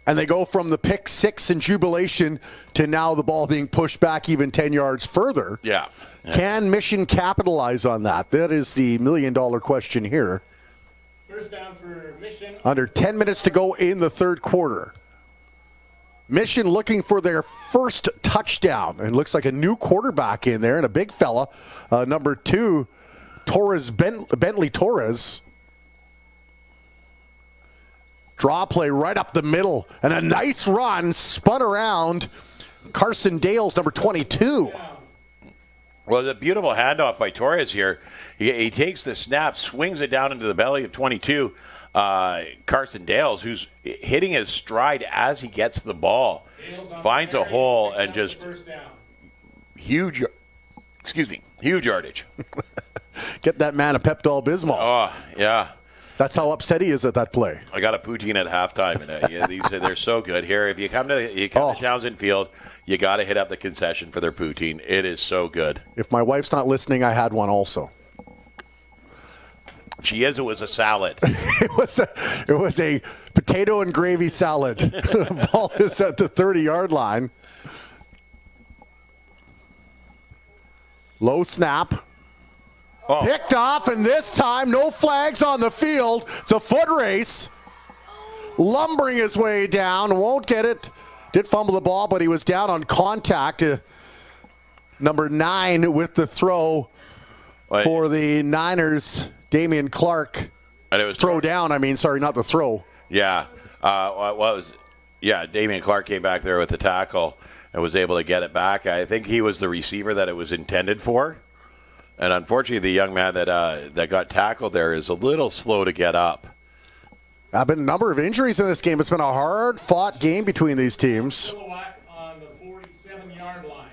And they go from the pick six in jubilation to now the ball being pushed back even 10 yards further. Yeah. Can Mission capitalize on that? That is the million-dollar question here. First down for Mission. Under 10 minutes to go in the third quarter. Mission looking for their first touchdown. And looks like a new quarterback in there and a big fella. Number 2, Bentley Torres. Draw play right up the middle. And a nice run. Spun around. Carson Dales, number 22. Well, the beautiful handoff by Torres here. He takes the snap, swings it down into the belly of 22. Carson Dales, who's hitting his stride as he gets the ball, finds a hole and just huge yardage. Get that man a Pepto-Bismol. Oh, yeah. That's how upset he is at that play. I got a poutine at halftime, and they're so good here. If you come to Townsend Field, you got to hit up the concession for their poutine. It is so good. If my wife's not listening, I had one also. She is. It was a salad. It was a potato and gravy salad. The ball is at the 30-yard line. Low snap. Oh. Picked off, and this time no flags on the field. It's a foot race. Lumbering his way down. Won't get it. Did fumble the ball, but he was down on contact. Number 9 with the throw for the Niners. Damian Clark. And it was throw down, sorry, not the throw. Yeah. Damian Clark came back there with the tackle and was able to get it back. I think he was the receiver that it was intended for. And unfortunately, the young man that got tackled there is a little slow to get up. There have been a number of injuries in this game. It's been a hard-fought game between these teams. Chilliwack on the 47-yard line.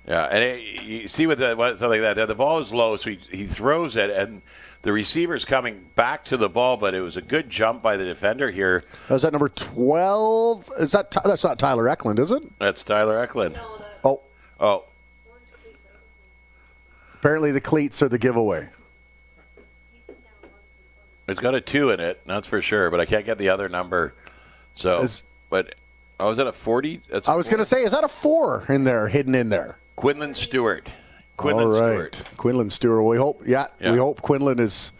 Yeah, and you see with something like that, the ball is low, so he throws it, and the receiver's coming back to the ball, but it was a good jump by the defender here. Is that number 12? That's not Tyler Eklund, is it? That's Tyler Eklund. Oh. Apparently the cleats are the giveaway. It's got a 2 in it, that's for sure, but I can't get the other number. So, is that a 40? I was going to say, is that a 4 in there, hidden in there? Quinlan Stewart. Quinlan Stewart. We hope Quinlan is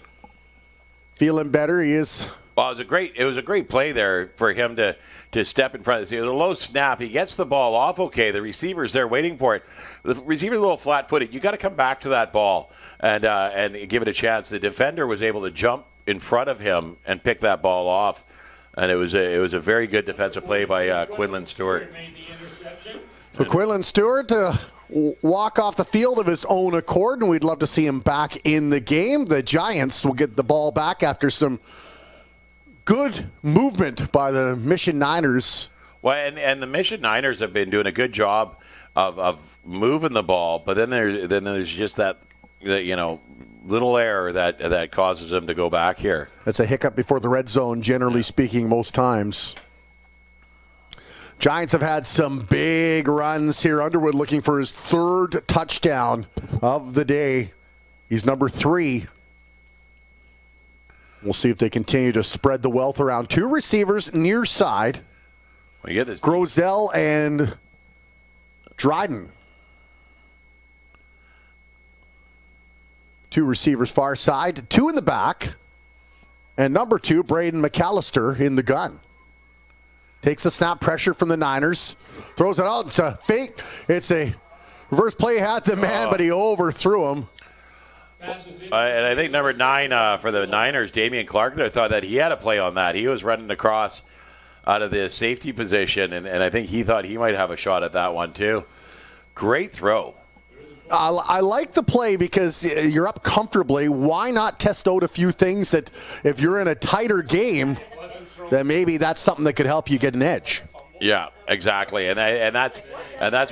feeling better. He is. Well, it was a great play there for him to step in front. It was a low snap. He gets the ball off okay. The receiver's there waiting for it. The receiver's a little flat-footed. You got to come back to that ball and give it a chance. The defender was able to jump in front of him and pick that ball off. And it was a very good defensive play by Quinlan Stewart. So Quinlan Stewart walk off the field of his own accord, and we'd love to see him back in the game. The Giants will get the ball back after some good movement by the Mission Niners. Well, and the Mission Niners have been doing a good job of moving the ball, but then there's just that little error that causes them to go back here. That's a hiccup before the red zone, generally speaking, most times. Giants have had some big runs here. Underwood looking for his 3rd touchdown of the day. He's number 3. We'll see if they continue to spread the wealth around. 2 receivers near side. Well, you get this. Grosel and Dryden. 2 receivers far side. 2 in the back. And number 2, Braden McAllister in the gun. Takes the snap, pressure from the Niners. Throws it out. It's a fake. It's a reverse play at the man, but he overthrew him. And I think number 9 for the Niners, Damian Clark, there thought that he had a play on that. He was running across out of the safety position, and I think he thought he might have a shot at that one too. Great throw. I like the play because you're up comfortably. Why not test out a few things that if you're in a tighter game, then maybe that's something that could help you get an edge. Yeah, exactly, and that's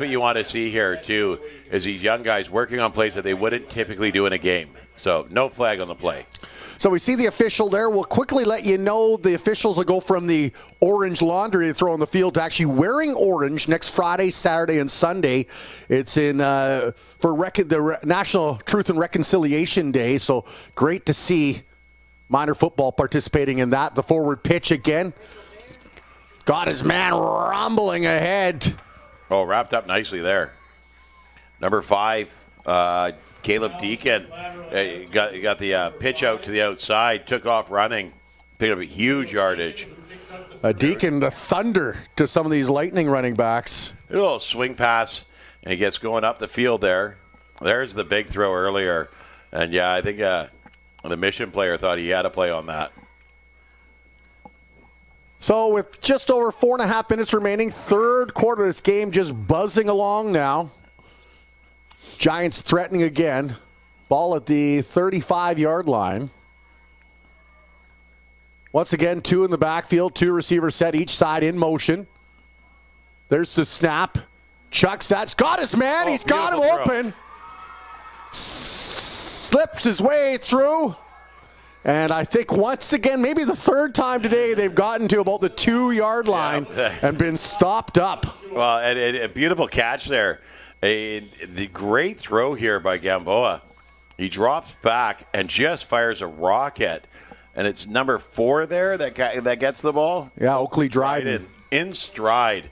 what you want to see here too, is these young guys working on plays that they wouldn't typically do in a game. So no flag on the play. So we see the official there. We'll quickly let you know the officials will go from the orange laundry they throw on the field to actually wearing orange next Friday, Saturday, and Sunday. It's in the National Truth and Reconciliation Day, so great to see minor football participating in that. The forward pitch again. Got his man rumbling ahead. Oh, wrapped up nicely there. Number 5, Caleb Deacon. Got the pitch out to the outside, took off running, picked up a huge yardage. Deacon, the thunder to some of these Lightning running backs. A little swing pass, and he gets going up the field there. There's the big throw earlier. And, yeah, I think the Mission player thought he had a play on that. So with just over 4.5 minutes remaining, third quarter of this game just buzzing along now. Giants threatening again. Ball at the 35-yard line. Once again, 2 in the backfield, 2 receivers set each side in motion. There's the snap. Chucks that's got his man. He's got him open. Slips his way through. And I think once again, maybe the third time today, they've gotten to about the 2-yard line and been stopped up. Well, and a beautiful catch there. The great throw here by Gamboa. He drops back and just fires a rocket. And it's number 4 there that gets the ball. Yeah, Oakley Dryden. In stride.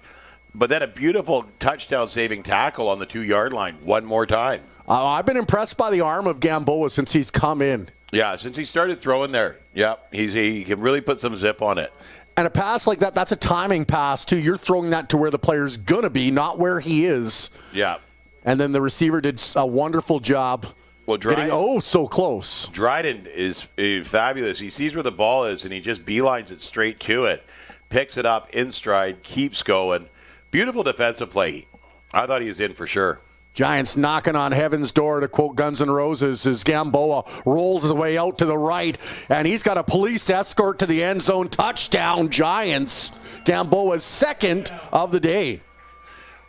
But then a beautiful touchdown-saving tackle on the 2-yard line one more time. I've been impressed by the arm of Gamboa since he's come in. Yeah, since he started throwing there. Yeah, he can really put some zip on it. And a pass like that, that's a timing pass, too. You're throwing that to where the player's going to be, not where he is. Yeah. And then the receiver did a wonderful job getting so close. Dryden is fabulous. He sees where the ball is, and he just beelines it straight to it. Picks it up in stride, keeps going. Beautiful defensive play. I thought he was in for sure. Giants knocking on heaven's door, to quote Guns N' Roses, as Gamboa rolls his way out to the right, and he's got a police escort to the end zone. Touchdown, Giants. Gamboa's second of the day.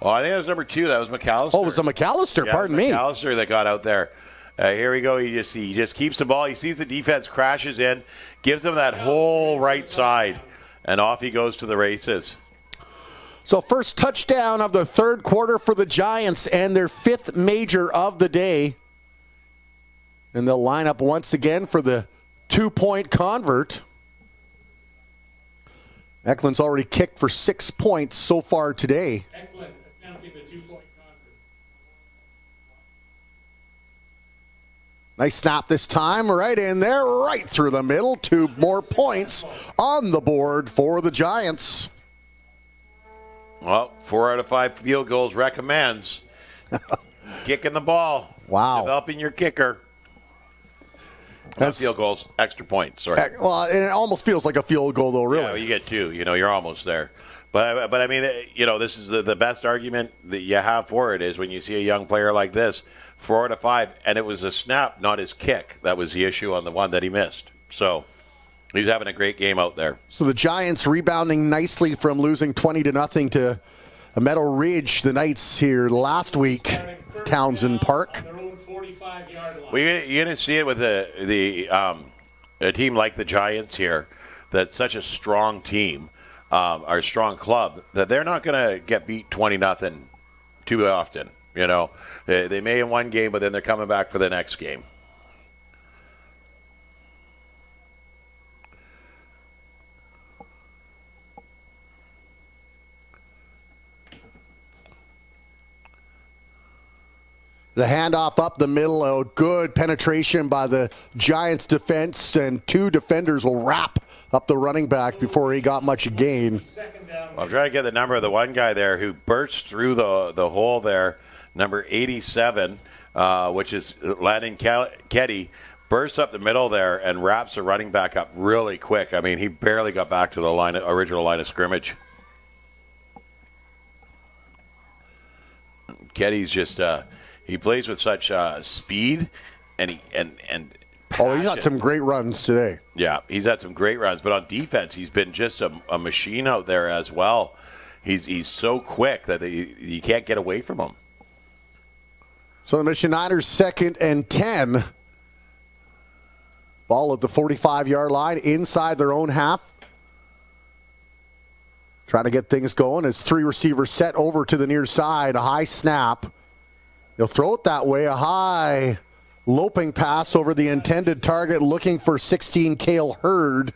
Oh, I think that was number 2. That was McAllister. Oh, it was a McAllister. Pardon me. McAllister that got out there. Here we go. He just keeps the ball. He sees the defense, crashes in, gives him that whole right side, and off he goes to the races. So first touchdown of the third quarter for the Giants and their 5th major of the day. And they'll line up once again for the 2-point convert. Eklund's already kicked for 6 points so far today. Eklund attempting the 2-point convert. Nice snap this time, right in there, right through the middle. 2 more points on the board for the Giants. Well, 4 out of 5 field goals recommends kicking the ball. Wow. Developing your kicker. Not field goals, extra points. Sorry. Well, and it almost feels like a field goal, though, really. Yeah, you get 2. You're almost there. But I mean, this is the best argument that you have for it is when you see a young player like this, 4 out of 5, and it was a snap, not his kick. That was the issue on the one that he missed. So he's having a great game out there. So the Giants rebounding nicely from losing 20-0 to Meadow Ridge, the Knights here last week, Townsend Park. Well, you're going to see it with a team like the Giants here, that's such a strong team, or a strong club, that they're not going to get beat 20-0 too often. They may in one game, but then they're coming back for the next game. The handoff up the middle, a good penetration by the Giants defense, and 2 defenders will wrap up the running back before he got much gain. Well, I'm trying to get the number of the one guy there who burst through the hole there, number 87, which is Landon Ketty, bursts up the middle there and wraps the running back up really quick. I mean, he barely got back to the original line of scrimmage. Ketty's just... he plays with such speed and passion. Oh, he's had some great runs today. Yeah, he's had some great runs, but on defense, he's been just a machine out there as well. He's so quick that you can't get away from him. So the Mission Niners 2nd and 10. Ball at the 45-yard line inside their own half. Trying to get things going as 3 receivers set over to the near side. A high snap. He'll throw it that way. A high loping pass over the intended target, looking for 16 Cale Hurd.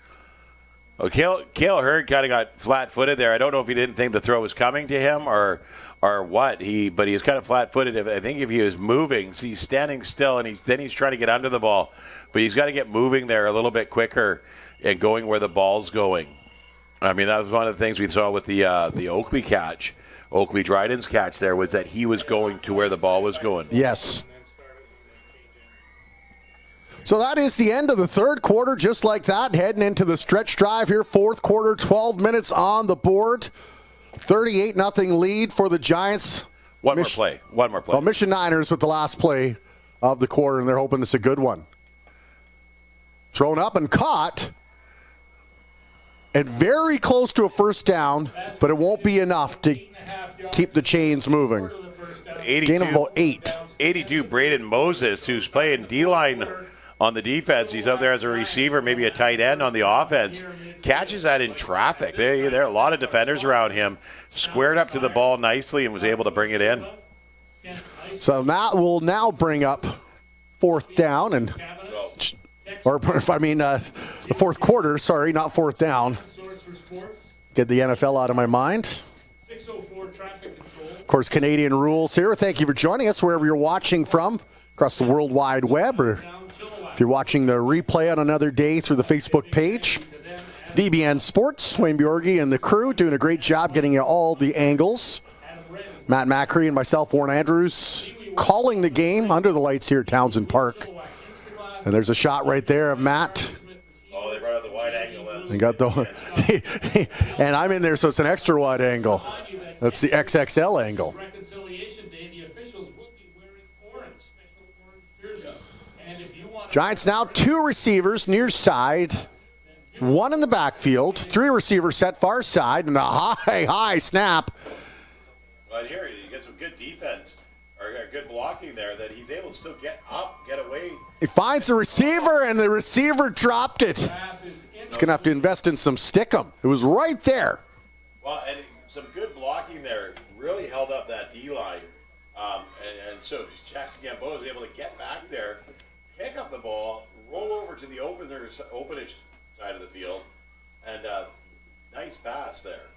Oh, Cale Hurd kind of got flat-footed there. I don't know if he didn't think the throw was coming to him or what. But he was kind of flat-footed. I think if he was moving, so he's standing still, and he's trying to get under the ball. But he's got to get moving there a little bit quicker and going where the ball's going. I mean, that was one of the things we saw with the Oakley catch. Oakley Dryden's catch there was that he was going to where the ball was going. Yes. So that is the end of the third quarter, just like that. Heading into the stretch drive here, fourth quarter, 12 minutes on the board. 38-0 lead for the Giants. One more play. Well, Mission Niners with the last play of the quarter, and they're hoping it's a good one. Thrown up and caught. And very close to a first down, but it won't be enough to keep the chains moving. Gain of about 8. 82, Braden Moses, who's playing D-line on the defense. He's out there as a receiver, maybe a tight end on the offense. Catches that in traffic. There are a lot of defenders around him. Squared up to the ball nicely and was able to bring it in. So that will now bring up fourth down and... the fourth quarter, sorry, not fourth down. Get the NFL out of my mind. Of course, Canadian rules here. Thank you for joining us wherever you're watching from, across the World Wide Web, or if you're watching the replay on another day through the Facebook page. It's VBN Sports, Wayne Bjorgi and the crew doing a great job getting you all the angles. Matt Macri and myself, Warren Andrews, calling the game under the lights here at Townsend Park. And there's a shot right there of Matt. Oh, they brought out the wide angle lens. And got the and I'm in there, so it's an extra wide angle. That's the XXL angle. Giants now 2 receivers near side, 1 in the backfield, 3 receivers set far side, and a high snap. But here you get some good defense or good blocking there that he's able to still get up, get away. He finds the receiver, and the receiver dropped it. He's going to have to invest in some stickum. It was right there. Well, and some good blocking there really held up that D-line. And so Jackson Gamboa was able to get back there, pick up the ball, roll over to the openish side of the field, and nice pass there.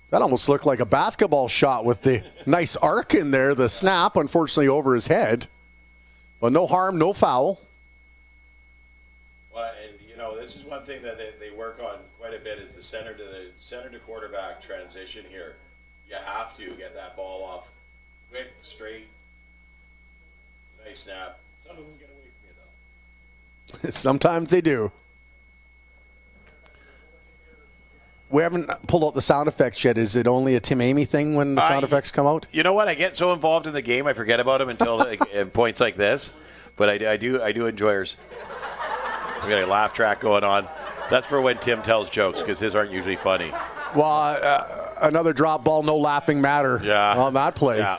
That almost looked like a basketball shot with the nice arc in there. The snap, unfortunately, over his head. But no harm, no foul. Well, and this is one thing that they work on quite a bit is the center to quarterback transition here. You have to get that ball off quick, straight, nice snap. Some of them get away from you though. Sometimes they do. We haven't pulled out the sound effects yet. Is it only a Tim Amey thing when the sound effects come out? You know what? I get so involved in the game, I forget about them until points like this. But I do enjoy yours. We got a laugh track going on. That's for when Tim tells jokes because his aren't usually funny. Well, another drop ball, no laughing matter on that play. Yeah.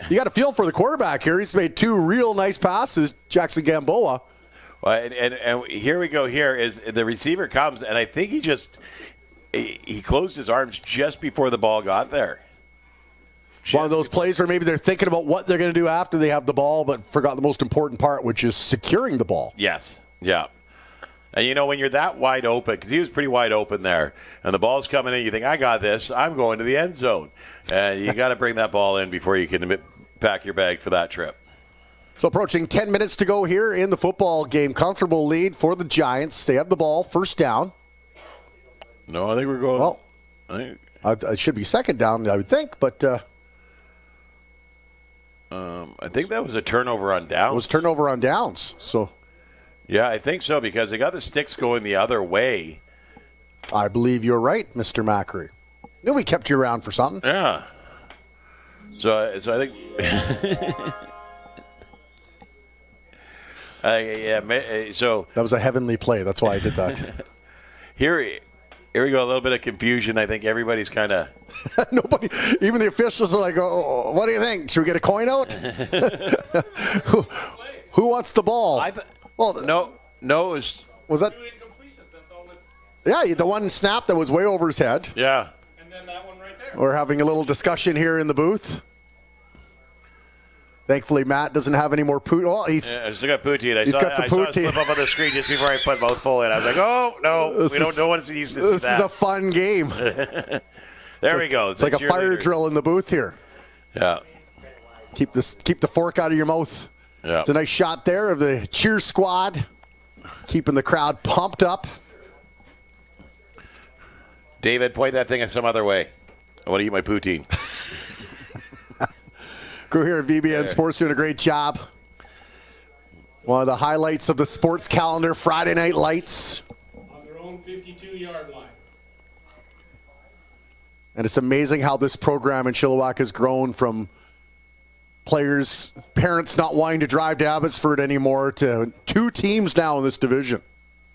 You got a feel for the quarterback here. He's made 2 real nice passes, Jackson Gamboa. Well, and here we go. Here is the receiver comes, and I think he closed his arms just before the ball got there. One of those plays where maybe they're thinking about what they're going to do after they have the ball, but forgot the most important part, which is securing the ball. Yes. Yeah. And when you're that wide open, because he was pretty wide open there, and the ball's coming in, you think, I got this. I'm going to the end zone. And you got to bring that ball in before you can pack your bag for that trip. So approaching 10 minutes to go here in the football game. Comfortable lead for the Giants. They have the ball, first down. No, I think we're going. Well, it should be second down, I would think, but I think that was a turnover on downs. It was turnover on downs. So, yeah, I think so because they got the sticks going the other way. I believe you're right, Mr. Macri. Knew we kept you around for something. Yeah. So I think. So that was a heavenly play. That's why I did that. Here we go. A little bit of confusion. I think everybody's kind of nobody. Even the officials are like, "Oh, what do you think? Should we get a coin out?" Who wants the ball? Well, No, it was that? Two incompletions, that's all it. Yeah, the one snap that was way over his head. yeah. And then that one right there. We're having a little discussion here in the booth. Thankfully, Matt doesn't have any more poutine. Oh, I still got poutine. I He's saw, got some I saw it poutine. slip up on the screen just before I put mouthful in. I was like, oh, no, no one's used to This that. is a fun game. There we go. It's like a fire drill in the booth here. Yeah. Keep the fork out of your mouth. Yeah. It's a nice shot there of the cheer squad, keeping the crowd pumped up. David, point that thing some other way. I want to eat my poutine. Crew here at VBN Sports doing a great job. One of the highlights of the sports calendar, Friday Night Lights. On their own 52-yard line. And it's amazing how this program in Chilliwack has grown from players, parents not wanting to drive to Abbotsford anymore to 2 teams now in this division.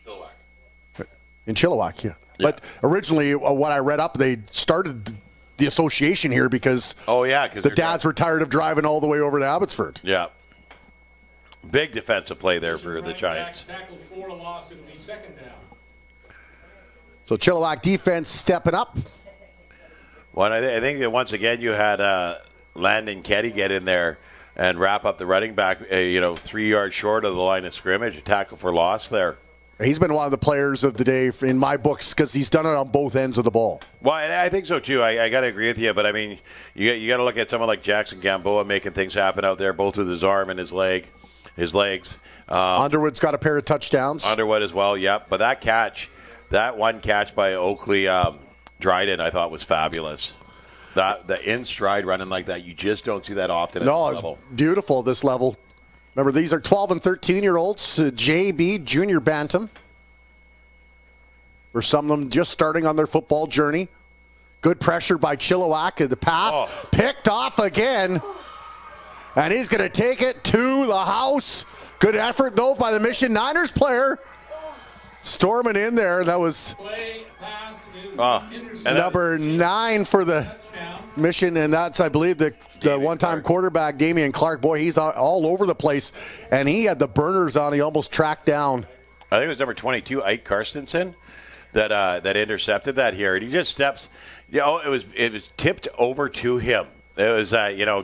Chilliwack. In Chilliwack, yeah. But originally, what I read up, they started the association here because the dads were tired of driving all the way over to Abbotsford. Yeah. Big defensive play there for the Giants. Tackled for a loss, it'll be second down. So Chilliwack defense stepping up. Well, I think that once again you had Landon Ketty get in there and wrap up the running back, 3 yards short of the line of scrimmage, a tackle for loss there. He's been one of the players of the day in my books because he's done it on both ends of the ball. Well, I think so too. I got to agree with you, but I mean, you got to look at someone like Jackson Gamboa making things happen out there, both with his arm and his legs. Underwood's got a pair of touchdowns. Underwood as well, yep. But that one catch by Oakley Dryden, I thought was fabulous. The in stride running like that, you just don't see that often at this level. It's beautiful at this level. Remember, these are 12 and 13-year-olds, JB, junior bantam. For some of them just starting on their football journey. Good pressure by Chilliwack. The pass picked off again. And he's going to take it to the house. Good effort, though, by the Mission Niners player. Storming in there. That was number 9 for the Mission, and that's, I believe, the one-time quarterback, Damian Clark. Boy, he's all over the place, and he had the burners on. He almost tracked down. I think it was number 22, Ike Karstensen, that intercepted that here. And he just steps. It was tipped over to him. It was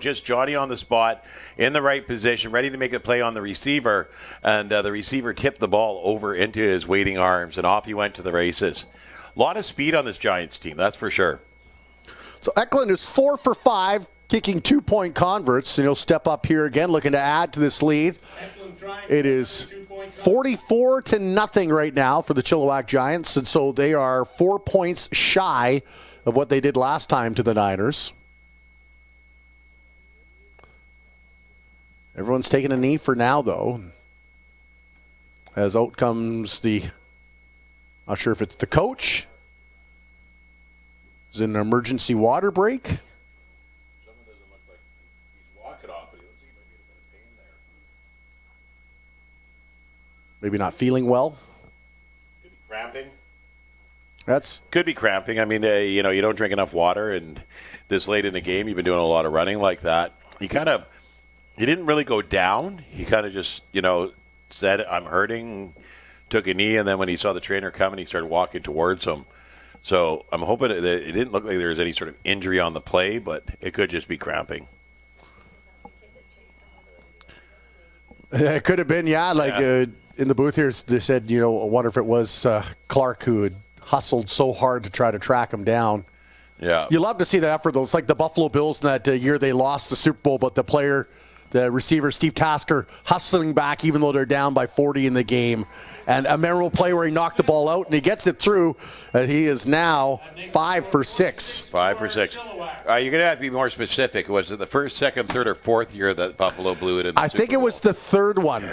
just Johnny on the spot, in the right position, ready to make a play on the receiver, and the receiver tipped the ball over into his waiting arms, and off he went to the races. A lot of speed on this Giants team, that's for sure. So Eklund is 4 for 5, kicking 2-point converts, and he'll step up here again, looking to add to this lead. It is 44-0 right now for the Chilliwack Giants, and so they are 4 points shy of what they did last time to the Niners. Everyone's taking a knee for now, though. As out comes not sure if it's the coach. Is it an emergency water break? Someone doesn't look like he's walking off, but he looks like he might be in a bit of pain there. Maybe not feeling well. Could be cramping. Could be cramping. I mean, you don't drink enough water, and this late in the game, you've been doing a lot of running like that. He didn't really go down. He kind of just, said, I'm hurting, took a knee, and then when he saw the trainer coming, he started walking towards him. So I'm hoping that it didn't look like there was any sort of injury on the play, but it could just be cramping. It could have been, in the booth here, they said, I wonder if it was Clark who had hustled so hard to try to track him down. Yeah. You love to see that effort, though. It's like the Buffalo Bills in that year they lost the Super Bowl, but the receiver, Steve Tasker, hustling back even though they're down by 40 in the game. And a memorable play where he knocked the ball out and he gets it through. He is now 5 for 6. 5 for 6. You're going to have to be more specific. Was it the first, second, third, or fourth year that Buffalo blew it in the I Super think it Bowl? was the third one.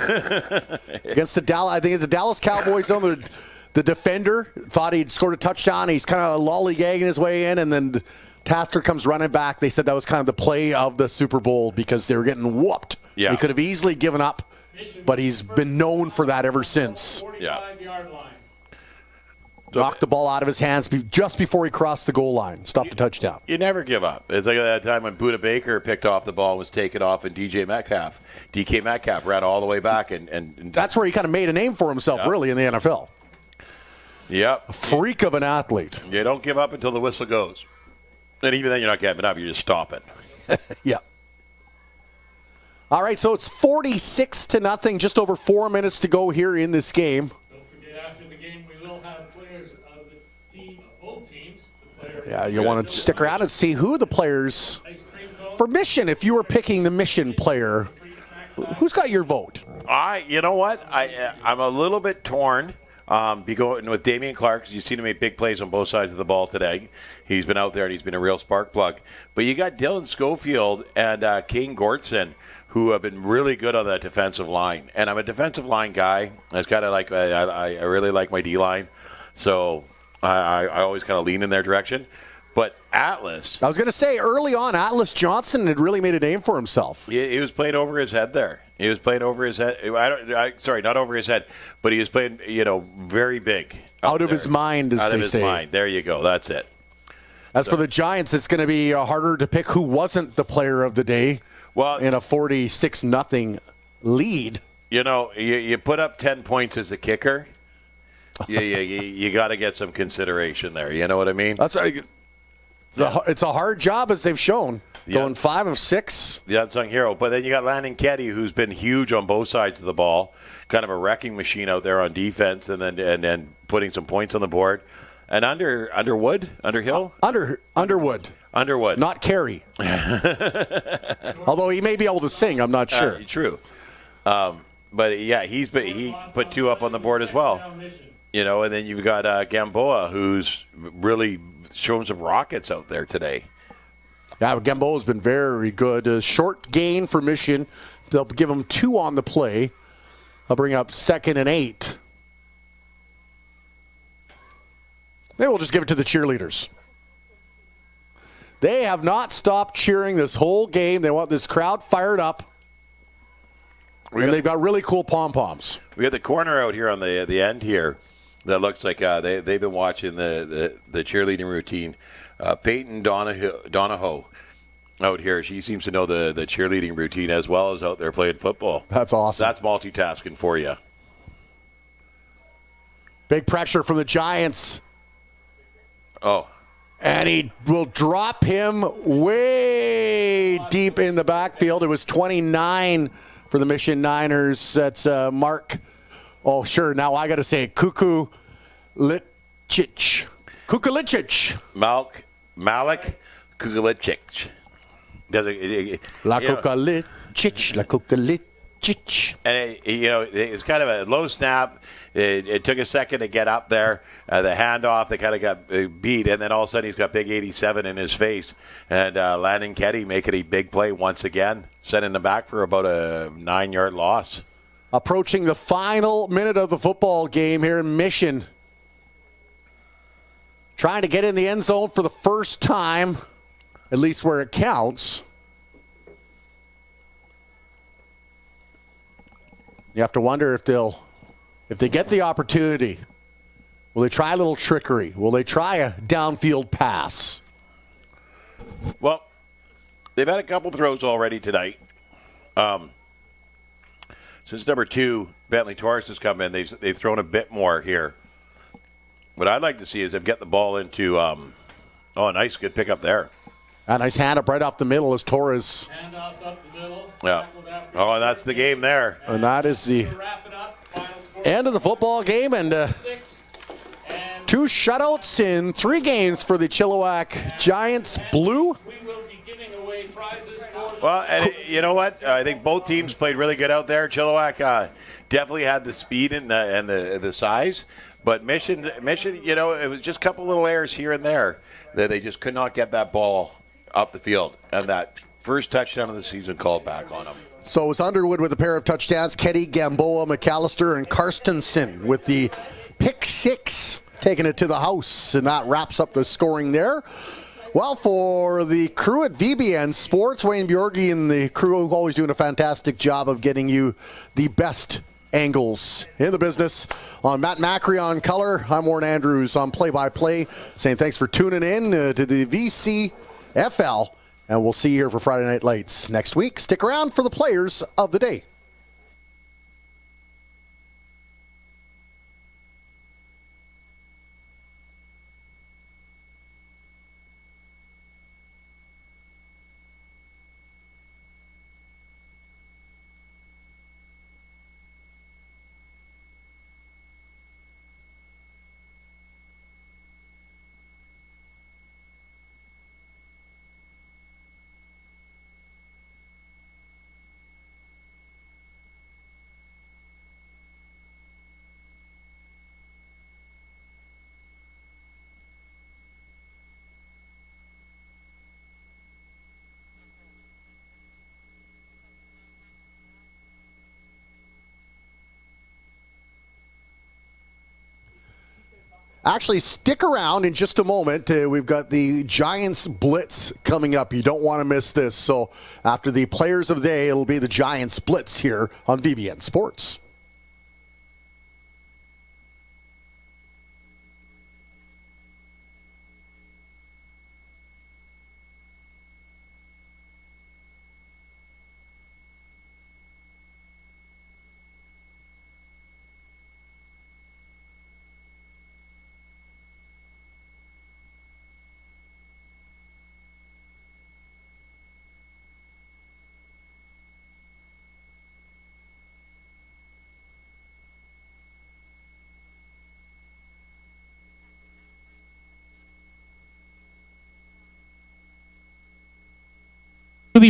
Against the Dallas, I think it's the Dallas Cowboys. The defender thought he'd scored a touchdown. He's kind of lollygagging his way in, and then Tasker comes running back. They said that was kind of the play of the Super Bowl because they were getting whooped. Yeah. He could have easily given up, but he's been known for that ever since. Yeah. Knocked the ball out of his hands just before he crossed the goal line. Stopped the touchdown. You never give up. It's like that time when Buda Baker picked off the ball and was taken off, and DK Metcalf ran all the way back. And That's where he kind of made a name for himself, really, in the NFL. Yep. A freak of an athlete. You don't give up until the whistle goes. And even then, you're not giving up. You're just stopping. Yeah. All right, so it's 46-0. Just over 4 minutes to go here in this game. Don't forget, after the game, we will have players of the team, of both teams. The player Yeah, you want to stick around and see who the players for Mission. If you were picking the Mission player, who's got your vote? You know what? I'm a little bit torn. Be going with Damian Clark, because you've seen him make big plays on both sides of the ball today. He's been out there and he's been a real spark plug. But you got Dylan Schofield and Kane Gortson, who have been really good on that defensive line. And I'm a defensive line guy. It's kind of like I really like my D line, so I always kind of lean in their direction. But Atlas, I was going to say early on, Atlas Johnson had really made a name for himself. he was playing over his head there. He was playing over his head. Sorry, not over his head, but he was playing, very big. Out of his mind, as they say. Out of his mind. There you go. That's it. As for the Giants, it's going to be harder to pick who wasn't the player of the day. Well, in a 46-0 lead. You put up 10 points as a kicker. You got to get some consideration there. You know what I mean? That's it's a hard job, as they've shown. Going 5 of 6. The unsung hero. But then you got Landon Ketty, who's been huge on both sides of the ball. Kind of a wrecking machine out there on defense, and then putting some points on the board. And Underwood, not Carey. Although he may be able to sing, I'm not sure. True. But yeah, he put 2 up on the board as well. And then you've got Gamboa, who's really shown some rockets out there today. Yeah, Gamboa has been very good. A short gain for Mission. They'll give him 2 on the play. I'll bring up 2nd and 8. Maybe we'll just give it to the cheerleaders. They have not stopped cheering this whole game. They want this crowd fired up. And they've got really cool pom-poms. We got the corner out here on the end here that looks like they've been watching the cheerleading routine. Peyton Donahoe out here. She seems to know the cheerleading routine as well as out there playing football. That's awesome. That's multitasking for you. Big pressure from the Giants. Oh. And he will drop him way deep in the backfield. It was 29 for the Mission Niners. That's Mark. Oh, sure. Now I got to say Kukulicic. Malik Kukulicic. La Kukulicic. And it's kind of a low snap. It took a second to get up there. The handoff, they kind of got beat, and then all of a sudden he's got big 87 in his face. And Landon Ketty making a big play once again, sending them back for about a 9-yard loss. Approaching the final minute of the football game here in Mission. Trying to get in the end zone for the first time, at least where it counts. You have to wonder if they get the opportunity, will they try a little trickery? Will they try a downfield pass? Well, they've had a couple throws already tonight. Since number 2, Bentley Torres has come in, they've thrown a bit more here. What I'd like to see is them get the ball into, nice, good pick up there. A nice hand up right off the middle as Torres. Handoff up the middle. Yeah. Oh, and that's the game there. And that is the end of the football game, and 2 shutouts in 3 games for the Chilliwack Giants Blue. We will be giving away prizes for Well, and you know what? I think both teams played really good out there. Chilliwack definitely had the speed and the size, but Mission, it was just a couple little errors here and there that they just could not get that ball up the field, and that first touchdown of the season called back on them. So it was Underwood with a pair of touchdowns, Ketty, Gamboa, McAllister, and Karstensen with the pick 6, taking it to the house, and that wraps up the scoring there. Well, for the crew at VBN Sports, Wayne Bjorgi and the crew are always doing a fantastic job of getting you the best angles in the business. On Matt Macri on color, I'm Warren Andrews on play-by-play, saying thanks for tuning in to the VCFL, and we'll see you here for Friday Night Lights next week. Stick around for the players of the day. Actually, stick around in just a moment. We've got the Giants Blitz coming up. You don't want to miss this. So after the players of the day, it'll be the Giants Blitz here on VBN Sports.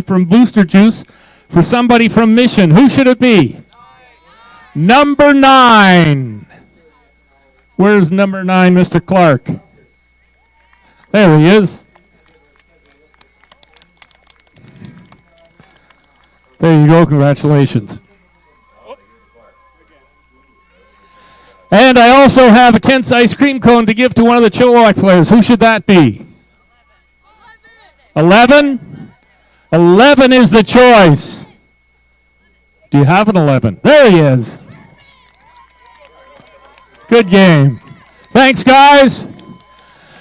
From Booster Juice for somebody from Mission. Who should it be? Number 9. Where's number 9, Mr. Clark? There he is. There you go. Congratulations. And I also have a Kent's ice cream cone to give to one of the Chilliwack players. Who should that be? 11? 11 is the choice. Do you have an 11? There he is. Good game. Thanks, guys.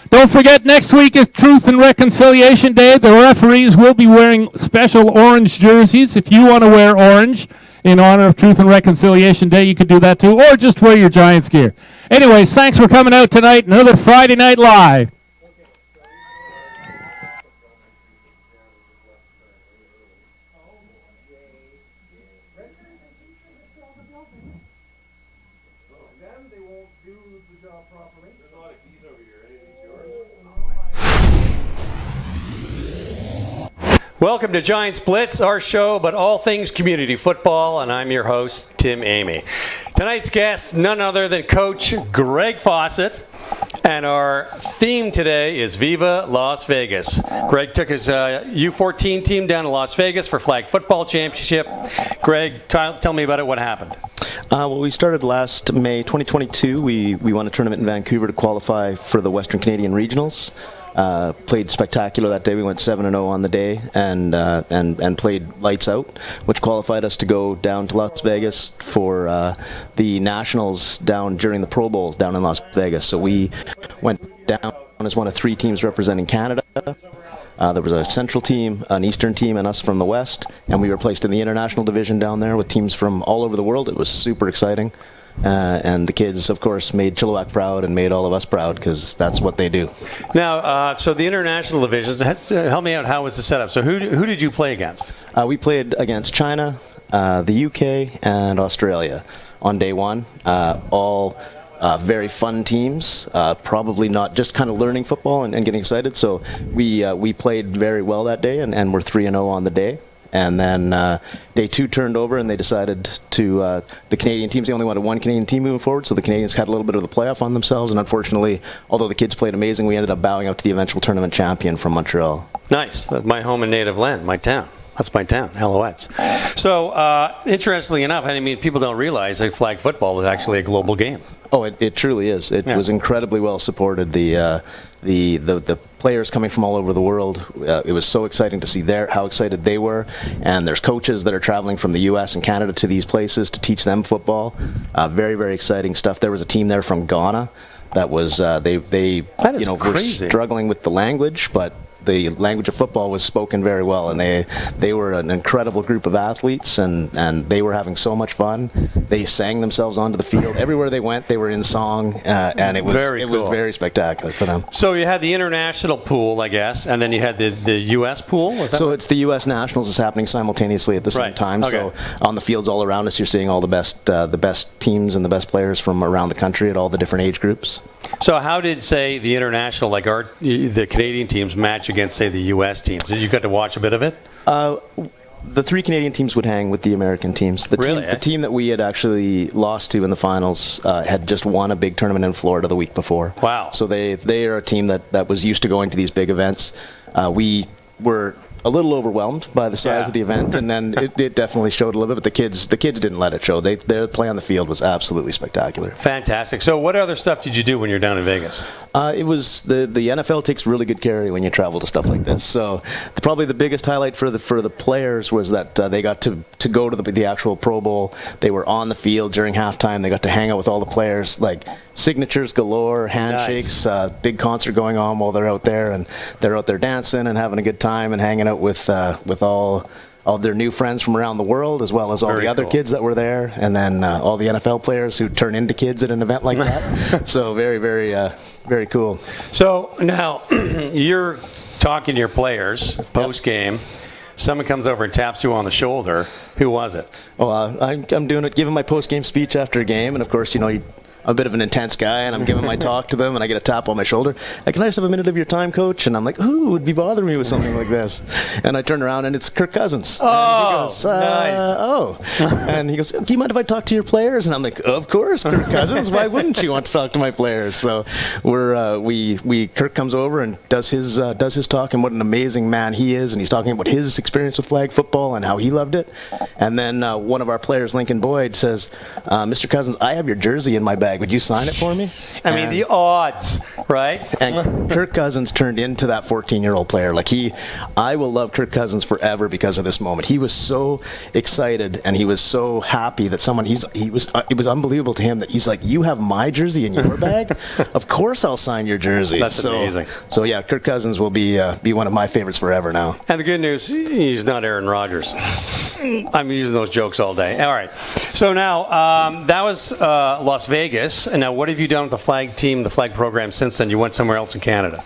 Don't forget, next week is Truth and Reconciliation Day. The referees will be wearing special orange jerseys. If you want to wear orange in honor of Truth and Reconciliation Day, you could do that too, or just wear your Giants gear. Anyways, thanks for coming out tonight. Another Friday Night Live. Welcome to Giants Blitz, our show about all things community football, and I'm your host, Tim Amey. Tonight's guest, none other than Coach Greg Fawcett, and our theme today is Viva Las Vegas. Greg took his U14 team down to Las Vegas for Flag Football Championship. Greg, tell me about it. What happened? Well, we started last May 2022. We won a tournament in Vancouver to qualify for the Western Canadian Regionals. Played spectacular that day. We went 7-0 on the day and played lights out, which qualified us to go down to Las Vegas for the Nationals down during the Pro Bowl down in Las Vegas. So we went down as one of 3 teams representing Canada. There was a Central team, an Eastern team, and us from the West, and we were placed in the International Division down there with teams from all over the world. It was super exciting. And the kids, of course, made Chilliwack proud and made all of us proud because that's what they do. Now, so the international divisions, help me out, how was the setup? So who did you play against? We played against China, the UK, and Australia on day one. All very fun teams, probably not just kind of learning football and getting excited. So we played very well that day and we're 3-0 on the day. And then day 2 turned over, and they decided to, the Canadian teams, they only wanted one Canadian team moving forward, so the Canadians had a little bit of the playoff on themselves, and unfortunately, although the kids played amazing, we ended up bowing out to the eventual tournament champion from Montreal. Nice. That's my home and native land, my town. That's my town, Alouettes. So, interestingly enough, I mean, people don't realize that flag football is actually a global game. Oh, it truly is. It was incredibly well supported. The players coming from all over the world. It was so exciting to see how excited they were. And there's coaches that are traveling from the U.S. and Canada to these places to teach them football. Very, very exciting stuff. There was a team there from Ghana that was they were struggling with the language, but the language of football was spoken very well, and they were an incredible group of athletes, and they were having so much fun. They sang themselves onto the field. Everywhere they went, they were in song, and it was very spectacular for them. So you had the international pool, I guess, and then you had the U.S. pool? So it's the U.S. Nationals is happening simultaneously at the same time. Okay. So on the fields all around us, you're seeing all the best teams and the best players from around the country at all the different age groups. So how did, say, the international, like the Canadian teams, match against, say, the U.S. teams? Did you get to watch a bit of it? The 3 Canadian teams would hang with the American teams. The team that we had actually lost to in the finals had just won a big tournament in Florida the week before. Wow. So they are a team that was used to going to these big events. We were a little overwhelmed by the size of the event, and then it definitely showed a little bit, but the kids didn't let it show. Their play on the field was absolutely spectacular. Fantastic. So what other stuff did you do when you're down in Vegas? It was the NFL takes really good care of you when you travel to stuff like this. So probably the biggest highlight for the players was that they got to go to the actual Pro Bowl. They were on the field during halftime. They got to hang out with all the players, like signatures galore, handshakes, big concert going on while they're out there, and they're out there dancing and having a good time and hanging out with all their new friends from around the world, as well as all the other kids that were there, and then all the NFL players who turn into kids at an event like that. So very, very, very cool. So now you're talking to your players post game. Someone comes over and taps you on the shoulder. Who was it? Well, I'm giving my post game speech after a game, and of course, I'm a bit of an intense guy, and I'm giving my talk to them, and I get a tap on my shoulder. Hey, can I just have a minute of your time, Coach? And I'm like, who would be bothering me with something like this? And I turn around, and it's Kirk Cousins. Oh, and he goes, nice. Oh. And he goes, do you mind if I talk to your players? And I'm like, of course, Kirk Cousins. Why wouldn't you want to talk to my players? So Kirk comes over and does his talk, and what an amazing man he is, and he's talking about his experience with flag football and how he loved it. And then one of our players, Lincoln Boyd, says, Mr. Cousins, I have your jersey in my bag. Would you sign it for me? I mean, the odds, right? And Kirk Cousins turned into that 14-year-old player. I will love Kirk Cousins forever because of this moment. He was so excited, and he was so happy that it was unbelievable to him that he's like, you have my jersey in your bag? Of course I'll sign your jersey. That's amazing. So yeah, Kirk Cousins will be one of my favorites forever now. And the good news, he's not Aaron Rodgers. I'm using those jokes all day. All right. So now, that was Las Vegas. And now what have you done with the flag team, the flag program since then? You went somewhere else in Canada.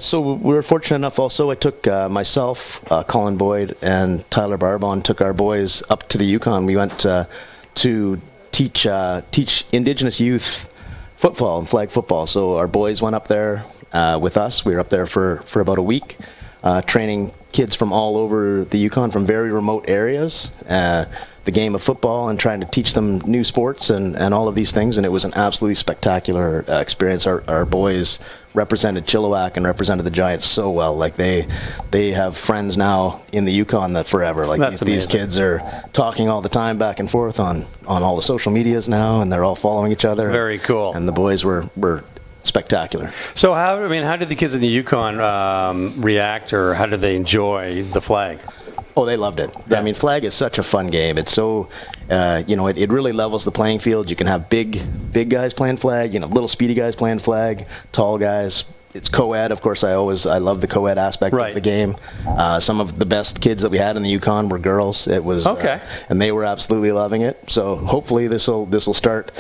So we were fortunate enough also. I took myself, Colin Boyd, and Tyler Barbon took our boys up to the Yukon. We went to teach Indigenous youth football and flag football. So our boys went up there with us. We were up there for about a week, training kids from all over the Yukon, from very remote areas, the game of football, and trying to teach them new sports and all of these things. And it was an absolutely spectacular experience. Our boys represented Chilliwack and represented the Giants so well. They have friends now in the Yukon that forever. These kids are talking all the time back and forth on all the social medias now, and they're all following each other. Very cool. And the boys were spectacular. So how did the kids in the Yukon react, or how did they enjoy the flag? Oh, they loved it. Yeah. I mean, flag is such a fun game. It's so, it really levels the playing field. You can have big guys playing flag, little speedy guys playing flag, tall guys. It's co-ed, of course. I love the co-ed aspect of the game. Some of the best kids that we had in the Yukon were girls. It was and they were absolutely loving it. So hopefully this will start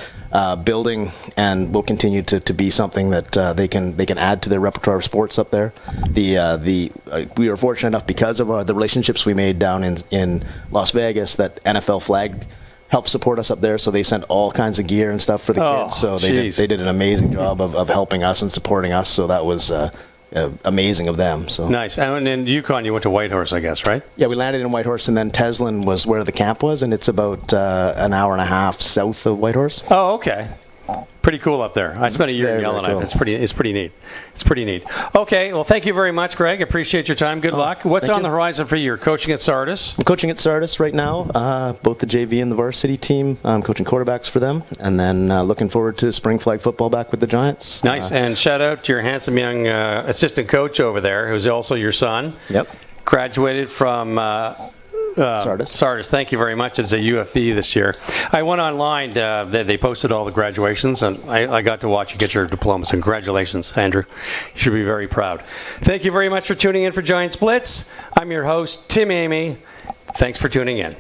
building, and will continue to be something that they can add to their repertoire of sports up there. We were fortunate enough because of the relationships we made down in Las Vegas that NFL flag helped support us up there, so they sent all kinds of gear and stuff for the kids. So they did an amazing job of helping us and supporting us. So that was amazing of them. So nice. And in Yukon, you went to Whitehorse, I guess, right? Yeah, we landed in Whitehorse, and then Teslin was where the camp was, and it's about an hour and a half south of Whitehorse. Oh, okay. Pretty cool up there. I spent a year in Very, very Yellowknife. cool. It's pretty neat. It's pretty neat. Okay, well, thank you very much, Greg. Appreciate your time. Good luck. What's thank on you. the horizon for you? You're coaching at Sardis. I'm coaching at Sardis right now, both the JV and the varsity team. I'm coaching quarterbacks for them, and then looking forward to spring flag football back with the Giants. Nice. And shout out to your handsome young assistant coach over there, who's also your son. Yep. Graduated from Sardis. Sardis. Thank you very much. It's a UFB this year. I went online. They posted all the graduations, and I got to watch you get your diplomas. Congratulations, Andrew. You should be very proud. Thank you very much for tuning in for Giants Blitz. I'm your host, Tim Amy. Thanks for tuning in.